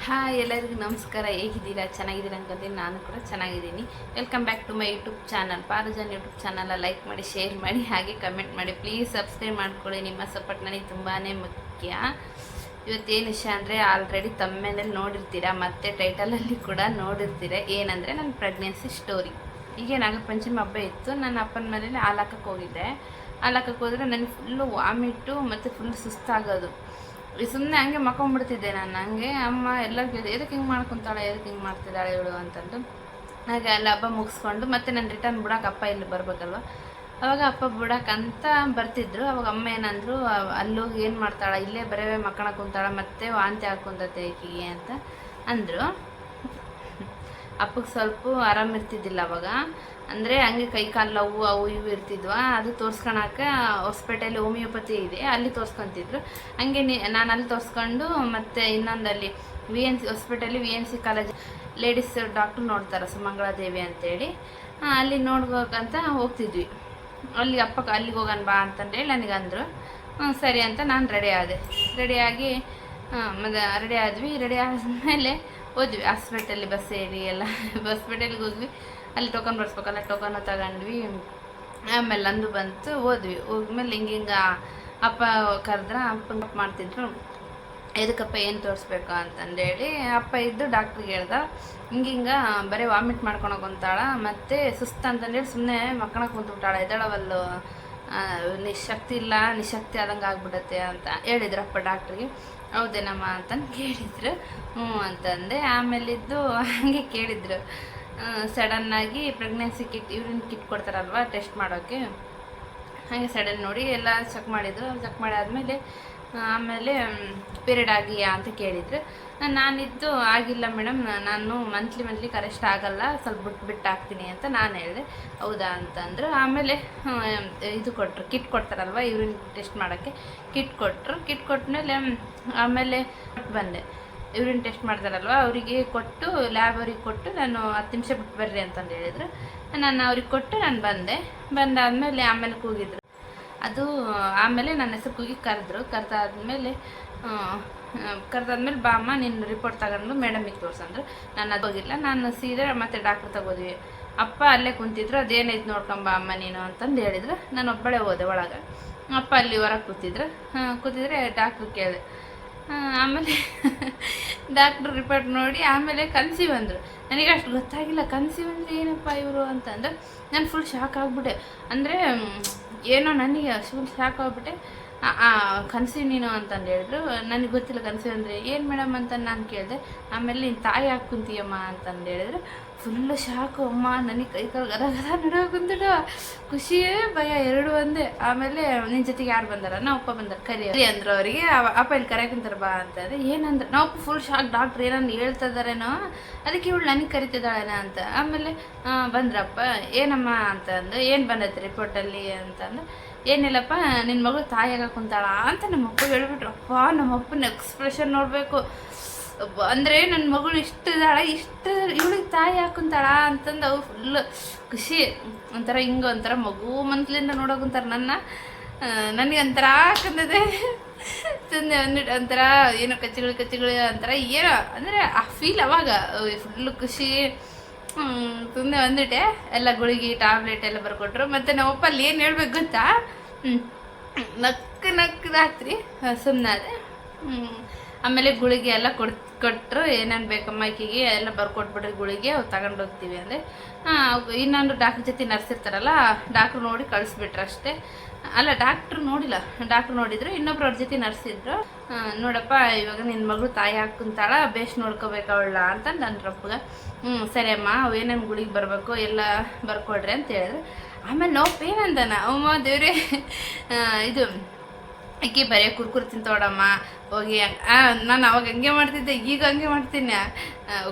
Hi ಎಲ್ಲರಿಗೂ ನಮಸ್ಕಾರ. ಹೇಗಿದ್ದೀರಾ? ಚೆನ್ನಾಗಿದ್ದೀರಾ ಅನ್ಕೊಂತೀನಿ. ನಾನು ಕೂಡ ಚೆನ್ನಾಗಿದ್ದೀನಿ. Welcome back to my YouTube channel. Parujan YouTube channel like ಮಾಡಿ, ಶೇರ್ ಮಾಡಿ, ಹಾಗೆ ಕಮೆಂಟ್ ಮಾಡಿ. ಪ್ಲೀಸ್ ಸಬ್ಸ್ಕ್ರೈಬ್ ಮಾಡ್ಕೊಳ್ಳಿ. ನಿಮ್ಮ ಸಪೋರ್ಟ್ ನನಗೆ ತುಂಬಾ ಮುಖ್ಯ. ಇವತ್ತೇನು ವಿಷಯ ಅಂದರೆ, ಆಲ್ರೆಡಿ ತಮ್ಮೇನಲ್ಲಿ ನೋಡಿರ್ತೀರ, ಮತ್ತು ಟೈಟಲಲ್ಲಿ ಕೂಡ ನೋಡಿರ್ತೀರ. ಏನಂದರೆ ನನ್ನ ಪ್ರೆಗ್ನೆನ್ಸಿ ಸ್ಟೋರಿ. ಈಗ ನಾಗರ ಪಂಚಮಿ ಹಬ್ಬ ಇತ್ತು. ನನ್ನ ಅಪ್ಪನ ಮನೇಲಿ ಹಾಲು ಹಾಕಕ್ಕೆ ಹೋಗಿದ್ದೆ. ಹಾಲು ಹಾಕಕ್ಕೆ ಹೋದರೆ ನನಗೆ ಫುಲ್ಲು ವಾಮಿಟ್ಟು ಮತ್ತು ಫುಲ್ ಸುಸ್ತಾಗೋದು. ಸುಮ್ಮನೆ ಹಂಗೆ ಮಕ್ಕೊಂಡ್ಬಿಡ್ತಿದ್ದೆ ನಾನು. ಹಂಗೆ ಅಮ್ಮ ಎಲ್ಲರೂ ಕೇಳಿದೆ, ಎದಕ್ಕೆ ಹಿಂಗೆ ಮಾಡ್ಕೊತಾಳೆ, ಎದಕ್ಕೆ ಹಿಂಗೆ ಮಾಡ್ತಿದ್ದಾಳೆ ಇವಳು ಅಂತಂದು. ಹಾಗೆ ಅಲ್ಲಿ ಹಬ್ಬ ಮುಗಿಸ್ಕೊಂಡು ಮತ್ತೆ ನಾನು ರಿಟರ್ನ್ ಬಿಡೋಕೆ ಅಪ್ಪ ಇಲ್ಲಿ ಬರ್ಬೇಕಲ್ವ. ಅವಾಗ ಅಪ್ಪ ಬಿಡೋಕ್ಕಂತ ಬರ್ತಿದ್ರು. ಅವಾಗ ಅಮ್ಮ ಏನಂದ್ರು, ಅಲ್ಲೋಗಿ ಏನು ಮಾಡ್ತಾಳೆ, ಇಲ್ಲೇ ಬರೇ ಮಕ್ಕಳ ಕುಂತಾಳ, ಮತ್ತೆ ವಾಂತಿ ಹಾಕ್ಕೊಂತತೆ ಈಕಿಗೆ ಅಂತ ಅಂದರು. ಅಪ್ಪಗೆ ಸ್ವಲ್ಪ ಆರಾಮಿರ್ತಿದ್ದಿಲ್ಲ ಅವಾಗ. ಅಂದರೆ ಹಂಗೆ ಕೈ ಕಾಲು ಅವು ಇವು ಇರ್ತಿದ್ವ. ಅದು ತೋರಿಸ್ಕೊಳಕ್ಕೆ ಹೊಸಪೇಟೆಯಲ್ಲಿ ಹೋಮಿಯೋಪತಿ ಇದೆ, ಅಲ್ಲಿ ತೋರಿಸ್ಕೊತಿದ್ರು. ಹಂಗೆ ನಾನು ಅಲ್ಲಿ ತೋರಿಸ್ಕೊಂಡು ಮತ್ತು ಇನ್ನೊಂದಲ್ಲಿ VNC ಹೊಸಪೇಟೆಯಲ್ಲಿ VNC ಕಾಲೇಜ್ ಲೇಡೀಸ್ ಡಾಕ್ಟ್ರು ನೋಡ್ತಾರೆ, ಸುಮಂಗಳಾದೇವಿ ಅಂತೇಳಿ. ಅಲ್ಲಿ ನೋಡ್ಬೇಕಂತ ಹೋಗ್ತಿದ್ವಿ. ಅಲ್ಲಿ ಅಲ್ಲಿಗೆ ಹೋಗೋಣ ಬಾ ಅಂತಂದೇಳಿ ನನಗಂದರು. ಸರಿ ಅಂತ ನಾನು ರೆಡಿಯಾಗಿ ಮತ್ತು ರೆಡಿ ಆದ್ವಿ. ರೆಡಿ ಆದಮೇಲೆ ಹೋದ್ವಿ ಹಾಸ್ಪಿಟಲ್ಲಿ. ಬಸ್ ಏರಿ ಎಲ್ಲ ಹಾಸ್ಪಿಟಲ್ಗೆ ಹೋದ್ವಿ. ಅಲ್ಲಿ ಟೋಕನ್ ಬರ್ಸ್ಬೇಕಲ್ಲ, ಟೋಕನ್ ತಗೊಂಡ್ವಿ. ಆಮೇಲೆ ಅಂದು ಬಂತು, ಹೋದ್ವಿ. ಹೋದ್ಮೇಲೆ ಹಿಂಗೆ ಅಪ್ಪ ಕರೆದ್ರೆ ಅಪ್ಪಂಗೆ ಮಾಡ್ತಿದ್ರು. ಎದಕ್ಕಪ್ಪ ಏನು ತೋರಿಸ್ಬೇಕು ಅಂತಂದೇಳಿ ಅಪ್ಪ ಇದ್ದು ಡಾಕ್ಟ್ರಿಗೆ ಹೇಳ್ದ, ಹಿಂಗೆ ಬರೀ ವಾಮಿಟ್ ಮಾಡ್ಕೊಳಕ್ಕೆ ಕುಂತಾಳ, ಮತ್ತು ಸುಸ್ತು ಅಂತಂದೇಳಿ ಸುಮ್ಮನೆ ಮಕ್ಕಳಕ್ಕೆ ಕುಂತ್ಬಿಟ್ಟಾಳ, ಎದಳವಲ್ಲು, ನಿಶಕ್ತಿ ಆದಂಗೆ ಆಗ್ಬಿಡತ್ತೆ ಅಂತ ಹೇಳಿದ್ರಪ್ಪ ಡಾಕ್ಟ್ರಿಗೆ. ಹೌದೇನಮ್ಮ ಅಂತಂದು ಕೇಳಿದ್ರು. ಹ್ಞೂ ಅಂತಂದೆ. ಆಮೇಲಿದ್ದು ಹಾಗೆ ಕೇಳಿದ್ರು, ಸಡನ್ನಾಗಿ ಪ್ರೆಗ್ನೆನ್ಸಿ ಕಿಟ್, ಯೂರಿನ್ ಕಿಟ್ ಕೊಡ್ತಾರಲ್ವ ಟೆಸ್ಟ್ ಮಾಡೋಕ್ಕೆ, ಹಾಗೆ ಸಡನ್ ನೋಡಿ ಎಲ್ಲ ಚೆಕ್ ಮಾಡಿದ್ರು. ಚೆಕ್ ಮಾಡಿ ಆದಮೇಲೆ ಆಮೇಲೆ ಪೀರಿಯಡ್ ಆಗಿಯಾ ಅಂತ ಕೇಳಿದ್ರು. ನಾನಿದ್ದು ಆಗಿಲ್ಲ ಮೇಡಮ್, ನಾನು ಮಂತ್ಲಿ ಕರೆಕ್ಟ್ ಆಗಲ್ಲ, ಸ್ವಲ್ಪ ಬಿಟ್ಟು ಹಾಕ್ತೀನಿ ಅಂತ ನಾನು ಹೇಳಿದೆ. ಹೌದಾ ಅಂತಂದರು. ಆಮೇಲೆ ಇದು ಕೊಟ್ಟರು, ಕಿಟ್ ಕೊಡ್ತಾರಲ್ವ ಯೂರಿನ್ ಟೆಸ್ಟ್ ಮಾಡೋಕ್ಕೆ, ಕಿಟ್ ಕೊಟ್ಟರು. ಕಿಟ್ ಕೊಟ್ಟಮೇಲೆ ಆಮೇಲೆ ಬಂದೆ. ಯೂರಿನ್ ಟೆಸ್ಟ್ ಮಾಡ್ತಾರಲ್ವ ಅವರಿಗೆ ಕೊಟ್ಟು, ಲ್ಯಾಬ್ ಅವ್ರಿಗೆ ಕೊಟ್ಟು, ನಾನು 10 ನಿಮಿಷ ಬಿಟ್ಟು ಬರ್ರಿ ಅಂತಂದು ಹೇಳಿದ್ರು. ನಾನು ಅವ್ರಿಗೆ ಕೊಟ್ಟು ನಾನು ಬಂದಾದಮೇಲೆ ಆಮೇಲೆ ಕೂಗಿದ್ರು. ಅದು ಆಮೇಲೆ ನನ್ನ ಹೆಸರು ಕೂಗಿ ಕರೆದಾದ್ಮೇಲೆ ಬಾ ಅಮ್ಮ ನಿನ್ನ ರಿಪೋರ್ಟ್ ತಗೊಂಡು ಮೇಡಮಿಗೆ ತೋರ್ಸಂದ್ರು. ನಾನು ಅದು ಹೋಗಿಲ್ಲ, ನಾನು ಸೀದಾ ಮತ್ತೆ ಡಾಕ್ಟ್ರ್ ತಗೋದ್ವಿ. ಅಪ್ಪ ಅಲ್ಲೇ ಕುಂತಿದ್ರು. ಅದೇನೈತೆ ನೋಡ್ಕೊಂಬ ಅಮ್ಮ ನೀನು ಅಂತಂದು ಹೇಳಿದ್ರು. ನಾನು ಒಬ್ಬಳೇ ಹೋದೆ ಒಳಗೆ. ಅಪ್ಪ ಅಲ್ಲಿ ಹೊರಗೆ ಕೂತಿದ್ರೆ ಡಾಕ್ಟ್ರು ಕೇಳಿದೆ. ಆಮೇಲೆ ಡಾಕ್ಟ್ರು ರಿಪೋರ್ಟ್ ನೋಡಿ ಆಮೇಲೆ ಕನ್ಸೀವ್ ಅಂದರು. ನನಗೆ ಅಷ್ಟು ಗೊತ್ತಾಗಿಲ್ಲ, ಕನ್ಸೀವ್ ಅಂದರೆ ಏನಪ್ಪ ಇವರು ಅಂತಂದು ನಾನು ಫುಲ್ ಶಾಕ್ ಆಗಿಬಿಟ್ಟೆ. ಅಂದರೆ ಏನೋ ನನಗೆ ಫುಲ್ ಶಾಕ್ ಆಗಿಬಿಟ್ಟೆ. ಕನ್ಸೀವ್ ನೀನು ಅಂತಂದು ಹೇಳಿದ್ರು. ನನಗೆ ಗೊತ್ತಿಲ್ಲ ಕನ್ಸೀವ್ ಅಂದರೆ ಏನು ಮೇಡಮ್ ಅಂತ ನಾನು ಕೇಳಿದೆ. ಆಮೇಲೆ ನಿನ್ನ ತಾಯಿ ಹಾಕ್ಕೊಂತೀಯಮ್ಮ ಅಂತಂದು ಹೇಳಿದ್ರು. ಫುಲ್ಲು ಶಾಕು ಅಮ್ಮ. ನನಗೆ ಕೈ ಕಾಲು ಗದ ನಡೋಕುಂತಿಡ, ಖುಷಿಯೇ ಭಯ ಎರಡು ಒಂದೇ. ಆಮೇಲೆ ನಿನ್ನ ಜೊತೆಗೆ ಯಾರು ಬಂದಾರ? ನಾವು ಅಪ್ಪ ಬಂದಾರೆ, ಕರಿ ಅಂದರು ಅವರಿಗೆ. ಅಪ್ಪ ಇಲ್ಲಿ ಕರೆಯಕ್ಕಂತಾರೆ ಬಾ ಅಂತಂದರೆ. ಏನಂದ್ರೆ ನಾವು ಫುಲ್ ಶಾಕ್, ಡಾಕ್ಟ್ರ್ ಏನಂದು ಹೇಳ್ತಾ ಇದ್ದಾರೇನೋ, ಅದಕ್ಕೆ ಇವಳು ನನಗೆ ಕರಿತಿದ್ದಾಳೇನ ಅಂತ. ಆಮೇಲೆ ಬಂದ್ರಪ್ಪ. ಏನಮ್ಮ ಅಂತಂದು, ಏನು ಬಂದೈತೆ ರಿಪೋರ್ಟಲ್ಲಿ ಅಂತಂದು. ಏನಿಲ್ಲಪ್ಪ, ನಿನ್ನ ಮಗಳು ತಾಯಿಯಾಗ ಕುಂತಾಳ ಅಂತ ನಮ್ಮಪ್ಪ ಹೇಳ್ಬಿಟ್ರು. ಅಪ್ಪ ನಮ್ಮಪ್ಪನ ಎಕ್ಸ್ಪ್ರೆಷನ್ ನೋಡಬೇಕು. ಅಂದರೆ ನನ್ನ ಮಗಳು ಇದಾಳೆ, ಇವಳಿಗೆ ತಾಯಿ ಹಾಕುಂತಾಳ ಅಂತಂದು ಅವು ಫುಲ್ಲು ಖುಷಿ. ಒಂಥರ ಮಗು ಮನ್ಸ್ಲಿಂದ ನೋಡೋಕುಂತಾರೆ ನನಗೆ ಒಂಥರ ಹಾಕಂದಿದೆ. ಒಂಥರ ಏನೋ ಕಚ್ಚಿಗಳು ಒಂಥರ ಏನೋ ಅಂದರೆ ಆ ಫೀಲ್ ಅವಾಗ ಫುಲ್ಲು ಖುಷಿ. ಸುಮ್ಮನೆ ಬಂದ್ಬಿಟ್ಟೆ. ಎಲ್ಲ ಗುಳಿಗೆ ಟ್ಯಾಬ್ಲೆಟ್ ಎಲ್ಲ ಬರ್ಕೊಟ್ರು. ಮತ್ತು ನಮ್ಮಪ್ಪ ಅಲ್ಲಿ ಏನು ಹೇಳ್ಬೇಕು ಗೊತ್ತಾ, ನಕ್ಕು ರಾತ್ರಿ ಸುಮ್ಮನಾದೆ. ಆಮೇಲೆ ಗುಳಿಗೆ ಎಲ್ಲ ಕೊಟ್ಟರು. ಏನೇನು ಬೇಕಮ್ಮ ಈಕಿಗೆ ಎಲ್ಲ ಬರ್ಕೊಟ್ಬಿಟ್ರಿ ಗುಳಿಗೆ, ಅವು ತಗೊಂಡು ಹೋಗ್ತೀವಿ ಅಂದರೆ. ಇನ್ನೊಂದು ಡಾಕ್ಟ್ರ್ ಜೊತೆ ನರ್ಸ್ ಇರ್ತಾರಲ್ಲ, ಡಾಕ್ಟ್ರು ನೋಡಿ ಕಳಿಸ್ಬಿಟ್ರು ಅಷ್ಟೇ. ಅಲ್ಲ, ಡಾಕ್ಟ್ರು ನೋಡಿಲ್ಲ, ಡಾಕ್ಟ್ರು ನೋಡಿದ್ರು. ಇನ್ನೊಬ್ರು ಅವ್ರ ಜೊತೆ ನರ್ಸ್ ಇದ್ರು. ನೋಡಪ್ಪ ಇವಾಗ ನಿನ್ನ ಮಗಳು ತಾಯಿ ಹಾಕುಂತಾಳ, ಬೇಸ್ ನೋಡ್ಕೋಬೇಕು ಅವಳ ಅಂತಂದು ಅಂದ್ರಪ್ಪಗ. ಸರಿ ಅಮ್ಮ, ಅವು ಏನೇನು ಗುಳಿಗೆ ಬರಬೇಕು ಎಲ್ಲ ಬರ್ಕೊಡ್ರಿ ಅಂತ ಹೇಳಿದ್ರು. ಆಮೇಲೆ ನೋವು ಏನಂತಾನ, ಅಮ್ಮ ದೇವ್ರೆ, ಇದು ಈಕೆ ಬರೀ ಕುರ್ಕುರಿ ತಿಂತೋಡಮ್ಮ ಹೋಗಿ. ನಾನು ಅವಾಗ ಹಂಗೆ ಮಾಡ್ತಿದ್ದೆ, ಈಗ ಹಂಗೆ ಮಾಡ್ತೀನಿ.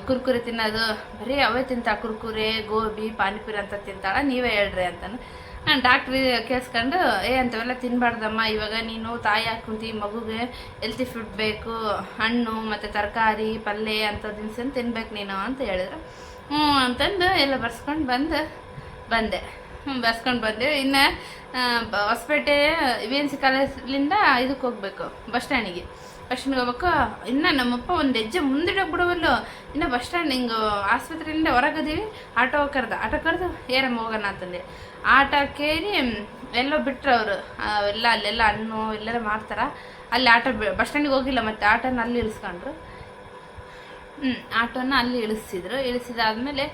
ಕುರ್ಕುರಿ ತಿನ್ನೋದು ಬರೀ ಅವೇ ತಿಂತಾಳ, ಕುರ್ಕುರೆ, ಗೋಬಿ, ಪಾನಿಪುರಿ ಅಂತ ತಿಂತಾಳ, ನೀವೇ ಹೇಳ್ರಿ ಅಂತಾನು. ನಾನು ಡಾಕ್ಟ್ರಿ ಕೇಳಿಸ್ಕೊಂಡು, ಅಂಥವೆಲ್ಲ ತಿನ್ನಬಾರ್ದಮ್ಮ, ಇವಾಗ ನೀನು ತಾಯಿ ಹಾಕುಂತಿ, ಮಗುಗೆ ಹೆಲ್ತಿ ಫುಡ್ ಬೇಕು, ಹಣ್ಣು ಮತ್ತು ತರಕಾರಿ, ಪಲ್ಯ ಅಂಥ ದಿನಸನ್ನು ತಿನ್ಬೇಕು ನೀನು ಅಂತ ಹೇಳಿದ್ರು. ಅಂತಂದು ಎಲ್ಲ ಬರ್ಸ್ಕೊಂಡು ಬಂದೆ. ಬರ್ಸ್ಕೊಂಡು ಬಂದೆ. ಇನ್ನು ಹೊಸಪೇಟೆ VNC ಕಾಲೇಜಿಂದ ಇದಕ್ಕೆ ಹೋಗಬೇಕು, ಬಸ್ ಸ್ಟ್ಯಾಂಡಿಗೆ. ಬಸ್ ಸ್ಟ್ಯಾಂಡ್ಗೆ ಹೋಗ್ಬೇಕು. ಇನ್ನು ನಮ್ಮಪ್ಪ ಒಂದು ಹೆಜ್ಜೆ ಮುಂದಿಡೋಕೆ ಬಿಡೋವಲ್ಲು. ಇನ್ನು ಬಸ್ ಸ್ಟ್ಯಾಂಡ್ ಹಿಂಗೆ ಆಸ್ಪತ್ರೆಯಿಂದ ಹೊರಗದೀವಿ, ಆಟೋ ಕರೆದು ಏರಮ್ಮ ಹೋಗೋಣ ಅಂತಂದೆ. ಆಟೋ ಕೇರಿ ಎಲ್ಲೋ ಬಿಟ್ಟರು ಅವರು. ಅಲ್ಲೆಲ್ಲ ಹಣ್ಣು ಎಲ್ಲರ ಮಾರ್ತಾರೆ. ಅಲ್ಲಿ ಆಟೋ ಬಸ್ ಸ್ಟ್ಯಾಂಡಿಗೆ ಹೋಗಿಲ್ಲ, ಮತ್ತು ಆಟೋನ ಅಲ್ಲಿ ಇಳಿಸ್ಕೊಂಡ್ರು. ಆಟೋನ ಅಲ್ಲಿ ಇಳಿಸಿದಾದ್ಮೇಲೆ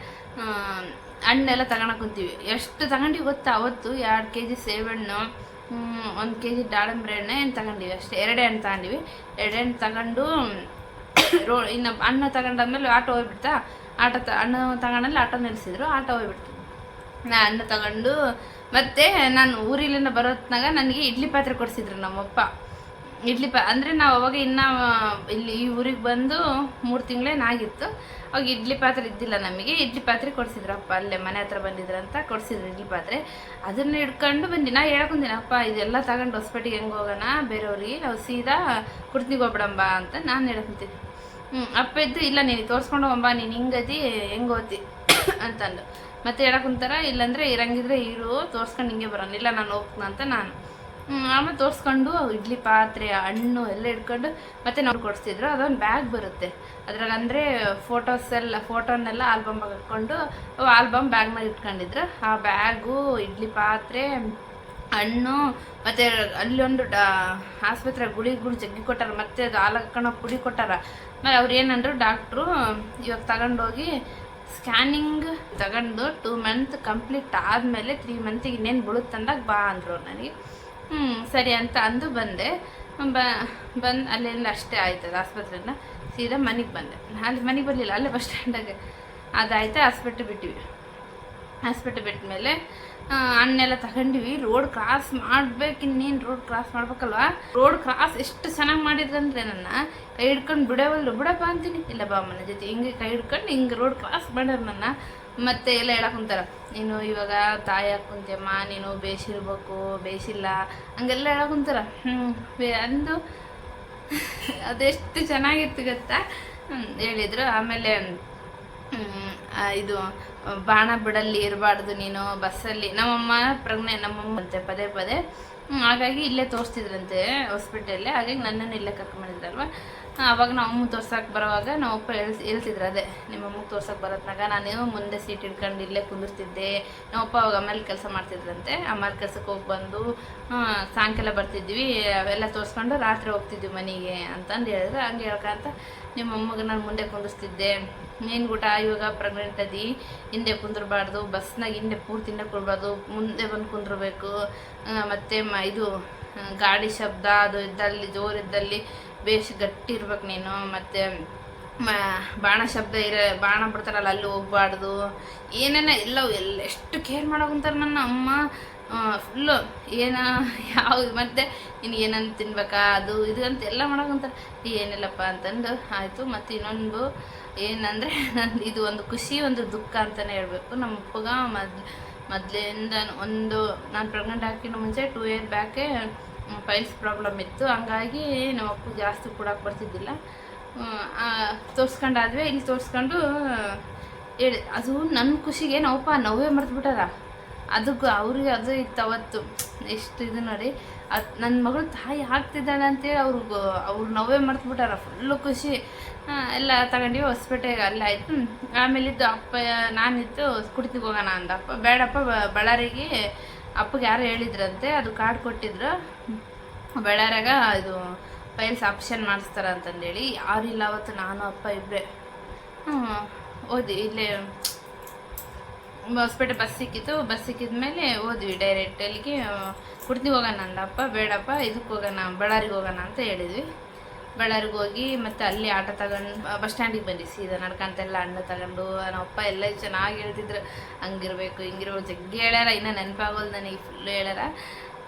ಹಣ್ಣೆಲ್ಲ ತಗೊಳಕ್ಕೆ ಕುಂತೀವಿ. ಎಷ್ಟು ತಗೊಂಡಿವಿ ಗೊತ್ತಾ ಅವತ್ತು? 2 kg ಸೇಬಣ್ಣು, 1 kg ದಾಳಿಂಬೆ ಹಣ್ಣು ಏನು ತಗೊಂಡಿವಿ ಅಷ್ಟೇ. 2 ಹಣ್ಣು ತಗೊಂಡಿವಿ. 2 ಹಣ್ಣು ತಗೊಂಡು ಇನ್ನು ಹಣ್ಣು ತಗೊಂಡಾದ್ಮೇಲೆ ಆಟೋ ಹೋಗ್ಬಿಡ್ತಾ. ಹಣ್ಣು ತಗೊಂಡಲ್ಲಿ ಆಟೋ ನಿಲ್ಲಿಸಿದ್ರು, ಆಟೋ ಹೋಗ್ಬಿಡ್ತು. ನಾ ಹಣ್ಣು ತಗೊಂಡು ಮತ್ತೆ ನಾನು ಊರಿಲಿಂದ ಬರೋತ್ನಾಗ ನನಗೆ ಇಡ್ಲಿ ಪಾತ್ರೆ ಕೊಡಿಸಿದ್ರು ನಮ್ಮಪ್ಪ. ಅಂದರೆ ನಾವು ಅವಾಗ ಇನ್ನೂ ಇಲ್ಲಿ ಈ ಊರಿಗೆ ಬಂದು 3 ತಿಂಗಳೇನಾಗಿತ್ತು. ಅವಾಗ ಇಡ್ಲಿ ಪಾತ್ರೆ ಇದ್ದಿಲ್ಲ ನಮಗೆ. ಇಡ್ಲಿ ಪಾತ್ರೆ ಕೊಡಿಸಿದ್ರಪ್ಪ, ಅಲ್ಲೇ ಮನೆ ಹತ್ರ ಬಂದಿದ್ರಂತ ಕೊಡಿಸಿದ್ರು ಇಡ್ಲಿ ಪಾತ್ರೆ. ಅದನ್ನು ಹಿಡ್ಕೊಂಡು ಬಂದು ನಾ ಹೇಳ್ಕೊಂತೀನಿ, ಅಪ್ಪ ಇದೆಲ್ಲ ತಗೊಂಡು ಹೊಸಪೇಟೆಗೆ ಹೆಂಗೆ ಹೋಗೋಣ, ಬೇರೆಯವ್ರಿಗೆ ನಾವು ಸೀದಾ ಕುರ್ತಿಗೆ ಹೋಗ್ಬಿಡಂಬ ಅಂತ ನಾನು ಹೇಳ್ಕೊಂತೀನಿ. ಅಪ್ಪ ಇದ್ದು ಇಲ್ಲ ನೀನು ತೋರಿಸ್ಕೊಂಡು ಹೋಗಂಬ, ನೀನು ಹಿಂಗದಿ ಹೆಂಗೆ ಓದ್ತಿ ಅಂತಂದು ಮತ್ತೆ ಹೇಳಕ್ಕಂತಾರ. ಇಲ್ಲಾಂದರೆ ಇರಂಗಿದ್ರೆ ಇರು, ತೋರಿಸ್ಕೊಂಡು ಹಿಂಗೆ ಬರೋಣ, ಇಲ್ಲ ನಾನು ಹೋಗ್ತೀನಿ ಅಂತ ನಾನು. ಆಮೇಲೆ ತೋರಿಸ್ಕೊಂಡು ಇಡ್ಲಿ ಪಾತ್ರೆ ಹಣ್ಣು ಎಲ್ಲ ಇಟ್ಕೊಂಡು ಮತ್ತೆ ನಾವು ಕೊಡಿಸ್ತಿದ್ರು. ಅದೊಂದು ಬ್ಯಾಗ್ ಬರುತ್ತೆ ಅದ್ರಾಗ. ಅಂದರೆ ಫೋಟೋನೆಲ್ಲ ಆಲ್ಬಮ್ಗೆ ಹಾಕ್ಕೊಂಡು ಆಲ್ಬಮ್ ಬ್ಯಾಗ್ನಾಗ ಇಟ್ಕೊಂಡಿದ್ರು. ಆ ಬ್ಯಾಗು, ಇಡ್ಲಿ ಪಾತ್ರೆ, ಹಣ್ಣು, ಮತ್ತು ಅಲ್ಲಿ ಒಂದು ಆಸ್ಪತ್ರೆ ಗುಳಿಗಳು ಜಗ್ಗಿ ಕೊಟ್ಟಾರ. ಮತ್ತು ಅದು ಹಾಲು ಹಾಕೋಣ ಪುಡಿ ಕೊಟ್ಟಾರ. ಆಮೇಲೆ ಅವ್ರು ಏನಂದ್ರು ಡಾಕ್ಟ್ರು, ಇವಾಗ ತಗೊಂಡೋಗಿ ಸ್ಕ್ಯಾನಿಂಗ್ ತಗೊಂಡು 2 month ಕಂಪ್ಲೀಟ್ ಆದಮೇಲೆ 3 month ಇನ್ನೇನು ಬೀಳುತ್ತಂದಾಗ ಬಾ ಅಂದರು ನನಗೆ. ಸರಿ ಅಂತ ಅಂದು ಬಂದೆ. ಬಂದು ಅಲ್ಲಿಂದ ಅಷ್ಟೇ ಆಯ್ತದ ಆಸ್ಪತ್ರೆಯಿಂದ ಸೀದಾ ಮನೆಗೆ ಬಂದೆ. ಅಲ್ಲಿ ಮನೆಗೆ ಬರಲಿಲ್ಲ, ಅಲ್ಲೇ ಬಸ್ ಸ್ಟ್ಯಾಂಡಾಗೆ ಅದಾಯ್ತು. ಹಾಸ್ಪಿಟ್ಲ್ ಬಿಟ್ಟಮೇಲೆ ಹಣ್ಣೆಲ್ಲ ತಗೊಂಡಿವಿ. ರೋಡ್ ಕ್ರಾಸ್ ಮಾಡ್ಬೇಕು, ಇನ್ನೇನು ರೋಡ್ ಕ್ರಾಸ್ ಮಾಡ್ಬೇಕಲ್ವ. ರೋಡ್ ಕ್ರಾಸ್ ಎಷ್ಟು ಚೆನ್ನಾಗಿ ಮಾಡಿದ್ರಂದ್ರೆ ನನ್ನ ಕೈ ಹಿಡ್ಕೊಂಡು ಬಿಡಪ್ಪ ಅಂತೀನಿ. ಇಲ್ಲ ಬಾ ಮನೆ ಜೊತೆ ಹಿಂಗೆ ಕೈ ಹಿಡ್ಕೊಂಡು ಹಿಂಗೆ ರೋಡ್ ಕ್ರಾಸ್ ಮಾಡ್ಯಾರ ನನ್ನ. ಮತ್ತೆ ಎಲ್ಲ ಹೇಳಕ್ಕಂತಾರ, ನೀನು ಇವಾಗ ತಾಯಿ ಹಾಕುಂತ್ಯಮ್ಮ, ನೀನು ಬೇಯಿಸಿರ್ಬೇಕು, ಬೇಯಿಸಿಲ್ಲ ಹಂಗೆಲ್ಲ ಹೇಳಕ್ಕಂತಾರ. ಅಂದು ಅದೆಷ್ಟು ಚೆನ್ನಾಗಿತ್ತು ಗೊತ್ತಾ ಹೇಳಿದ್ರು. ಆಮೇಲೆ ಇದು ಬಾಣ ಬಿಡಲ್ಲಿ ಇರಬಾರ್ದು ನೀನು ಬಸ್ಸಲ್ಲಿ. ನಮ್ಮಮ್ಮ ನಮ್ಮಮ್ಮ ಅಂತೆ ಪದೇ ಹಾಗಾಗಿ ಇಲ್ಲೇ ತೋರಿಸ್ತಿದ್ರಂತೆ ಹಾಸ್ಪಿಟಲ್ಲೇ. ಹಾಗಾಗಿ ನನ್ನನ್ನು ಇಲ್ಲೇ ಕರ್ಕೊಂಡ್ಬಂದಿದ್ರಲ್ವ. ಆವಾಗ ನಮ್ಮಮ್ಮ ತೋರ್ಸಕ್ಕೆ ಬರೋವಾಗ ನಮ್ಮಪ್ಪ ಹೇಳ್ತಿದ್ರು, ಅದೇ ನಿಮ್ಮಮ್ಮಗೆ ತೋರ್ಸಕ್ಕೆ ಬರೋತ್ನಾಗ ನಾನು ಮುಂದೆ ಸೀಟ್ ಹಿಡ್ಕೊಂಡು ಇಲ್ಲೇ ಕುಂದಿರ್ತಿದ್ದೆ. ನಮ್ಮಪ್ಪ ಅವಾಗ ಆಮೇಲೆ ಕೆಲಸ ಮಾಡ್ತಿದ್ರಂತೆ. ಆಮೇಲೆ ಕೆಲಸಕ್ಕೆ ಹೋಗಿ ಬಂದು ಸಾಯಂಕಾಲ ಬರ್ತಿದ್ವಿ, ಅವೆಲ್ಲ ತೋರಿಸ್ಕೊಂಡು ರಾತ್ರಿ ಹೋಗ್ತಿದ್ವಿ ಮನೆಗೆ ಅಂತಂದು ಹೇಳಿದ್ರು. ಹಂಗೆ ಹೇಳ್ಕೊಂತ ನಿಮ್ಮಮ್ಮಗೆ ನಾನು ಮುಂದೆ ಕುಂದಿರ್ತಿದ್ದೆ. ನೀನು ಊಟ ಇವಾಗ ಪ್ರೆಗ್ನೆಂಟ್ ಅದಿ, ಹಿಂದೆ ಕುಂದಿರ್ಬಾರ್ದು, ಬಸ್ನಾಗ ಹಿಂದೆ ಪೂರ್ತಿ ಹಿಂದೆ ಕೊಡಬಾರ್ದು, ಮುಂದೆ ಬಂದು ಕುಂದಿರ್ಬೇಕು. ಮತ್ತು ಇದು ಗಾಡಿ ಶಬ್ದ ಅದು ಇದ್ದಲ್ಲಿ ಜೋರಿದ್ದಲ್ಲಿ ಬೇಸ್ ಗಟ್ಟಿ ಇರ್ಬೇಕು ನೀನು. ಮತ್ತು ಬಾಣ ಶಬ್ದ ಬಾಣ ಬಿಡ್ತಾರಲ್ಲ ಅಲ್ಲಿ ಹೋಗ್ಬಾರ್ದು. ಏನೇನ ಎಲ್ಲ ಎಷ್ಟು ಕೇರ್ ಮಾಡೋಕಂತಾರೆ ನನ್ನ ಅಮ್ಮ. ಫುಲ್ಲು ಯಾವುದು ಮತ್ತು ನೀನು ಏನಂತ ತಿನ್ಬೇಕಾ ಅದು ಇದು ಅಂತ ಎಲ್ಲ ಮಾಡೋಕಂತಾರೆ. ಏನಿಲ್ಲಪ್ಪ ಅಂತಂದು ಆಯಿತು. ಮತ್ತು ಇನ್ನೊಂದು ಏನಂದರೆ ನಂದು ಇದು ಒಂದು ಖುಷಿ ಒಂದು ದುಃಖ ಅಂತಲೇ ಹೇಳಬೇಕು. ನಮ್ಮ ಅಪ್ಪಗ ಮೊದಲಿಂದ ನಾನು ಪ್ರೆಗ್ನೆಂಟ್ ಹಾಕಿನ ಮುಂಚೆ 2 year ಬ್ಯಾಕೆ ಪೈಲ್ಸ್ ಪ್ರಾಬ್ಲಮ್ ಇತ್ತು. ಹಂಗಾಗಿ ನಮ್ಮ ಅಪ್ಪ ಜಾಸ್ತಿ ಕೊಡೋಕೆ ಬರ್ತಿದ್ದಿಲ್ಲ. ತೋರಿಸ್ಕೊಂಡಾದ್ವಿ. ಇಲ್ಲಿ ತೋರಿಸ್ಕೊಂಡು ಹೇಳಿ ಅದು ನನ್ನ ಖುಷಿಗೆ ನಮ್ಮಪ್ಪ ನೋವೇ ಮರೆತುಬಿಟ್ಟಾರ. ಅದಕ್ಕೂ ಅವ್ರಿಗೆ ಅದು ಇತ್ತು ಅವತ್ತು. ಎಷ್ಟು ಇದು ನೋಡಿ, ಅದು ನನ್ನ ಮಗಳು ತಾಯಿ ಆಗ್ತಿದ್ದಾಳೆ ಅಂತೇಳಿ ಅವ್ರು ನೋವೇ ಮರೆತುಬಿಟ್ಟಾರ. ಫುಲ್ಲು ಖುಷಿ. ಎಲ್ಲ ತಗೊಂಡಿವಿ ಹೊಸಪೇಟೆಗೆ. ಅಲ್ಲೇ ಆಯಿತು. ಆಮೇಲಿದ್ದು ಅಪ್ಪ ನಾನಿತ್ತು ಕುಡ್ತಿಗೆ ಹೋಗೋಣ ಅಂದ. ಅಪ್ಪ ಬೇಡಪ್ಪ ಬಳ್ಳಾರಿಗೆ ಅಪ್ಪಗೆ ಯಾರು ಹೇಳಿದ್ರಂತೆ, ಅದು ಕಾರ್ಡ್ ಕೊಟ್ಟಿದ್ರು ಬಳ್ಳಾರಾಗ ಇದು ಪೈಲ್ಸ್ ಆಪ್ಷನ್ ಮಾಡಿಸ್ತಾರೆ ಅಂತಂದೇಳಿ. ಯಾರಿಲ್ಲ ಅವತ್ತು, ನಾನು ಅಪ್ಪ ಇಬ್ಬರೇ ಓದಿ. ಇಲ್ಲೇ ಹೊಸಪೇಟೆ ಬಸ್ ಸಿಕ್ಕಿತ್ತು. ಬಸ್ ಸಿಕ್ಕಿದ್ಮೇಲೆ ಹೋದ್ವಿ ಡೈರೆಕ್ಟ್ ಅಲ್ಲಿಗೆ. ಕುಡ್ತಿಗೆ ಹೋಗೋಣ ಅಂದಪ್ಪ. ಬೇಡಪ್ಪ ಇದಕ್ಕೆ ಹೋಗೋಣ, ಬಳ್ಳಾರಿಗೆ ಹೋಗೋಣ ಅಂತ ಹೇಳಿದ್ವಿ. ಬಳ್ಳಾರಿಗೆ ಹೋಗಿ ಮತ್ತು ಅಲ್ಲಿ ಆಟೋ ತಗೊಂಡು ಬಸ್ ಸ್ಟ್ಯಾಂಡಿಗೆ ಬಂದ್ವಿ. ಸೀದಾ ನಡ್ಕೊಂತೆಲ್ಲ ಹಣ್ಣು ತಗೊಂಡು. ನಮ್ಮಪ್ಪ ಎಲ್ಲ ಚೆನ್ನಾಗಿ ಹೇಳ್ತಿದ್ರು, ಹಂಗಿರ್ಬೇಕು ಹಿಂಗಿರ್ಬೇಕು ಜಗ್ಗಿ ಹೇಳ್ಯಾರ. ಇನ್ನೂ ನೆನಪಾಗೋದು ನನಗೆ, ಫುಲ್ಲು ಹೇಳ್ಯಾರ.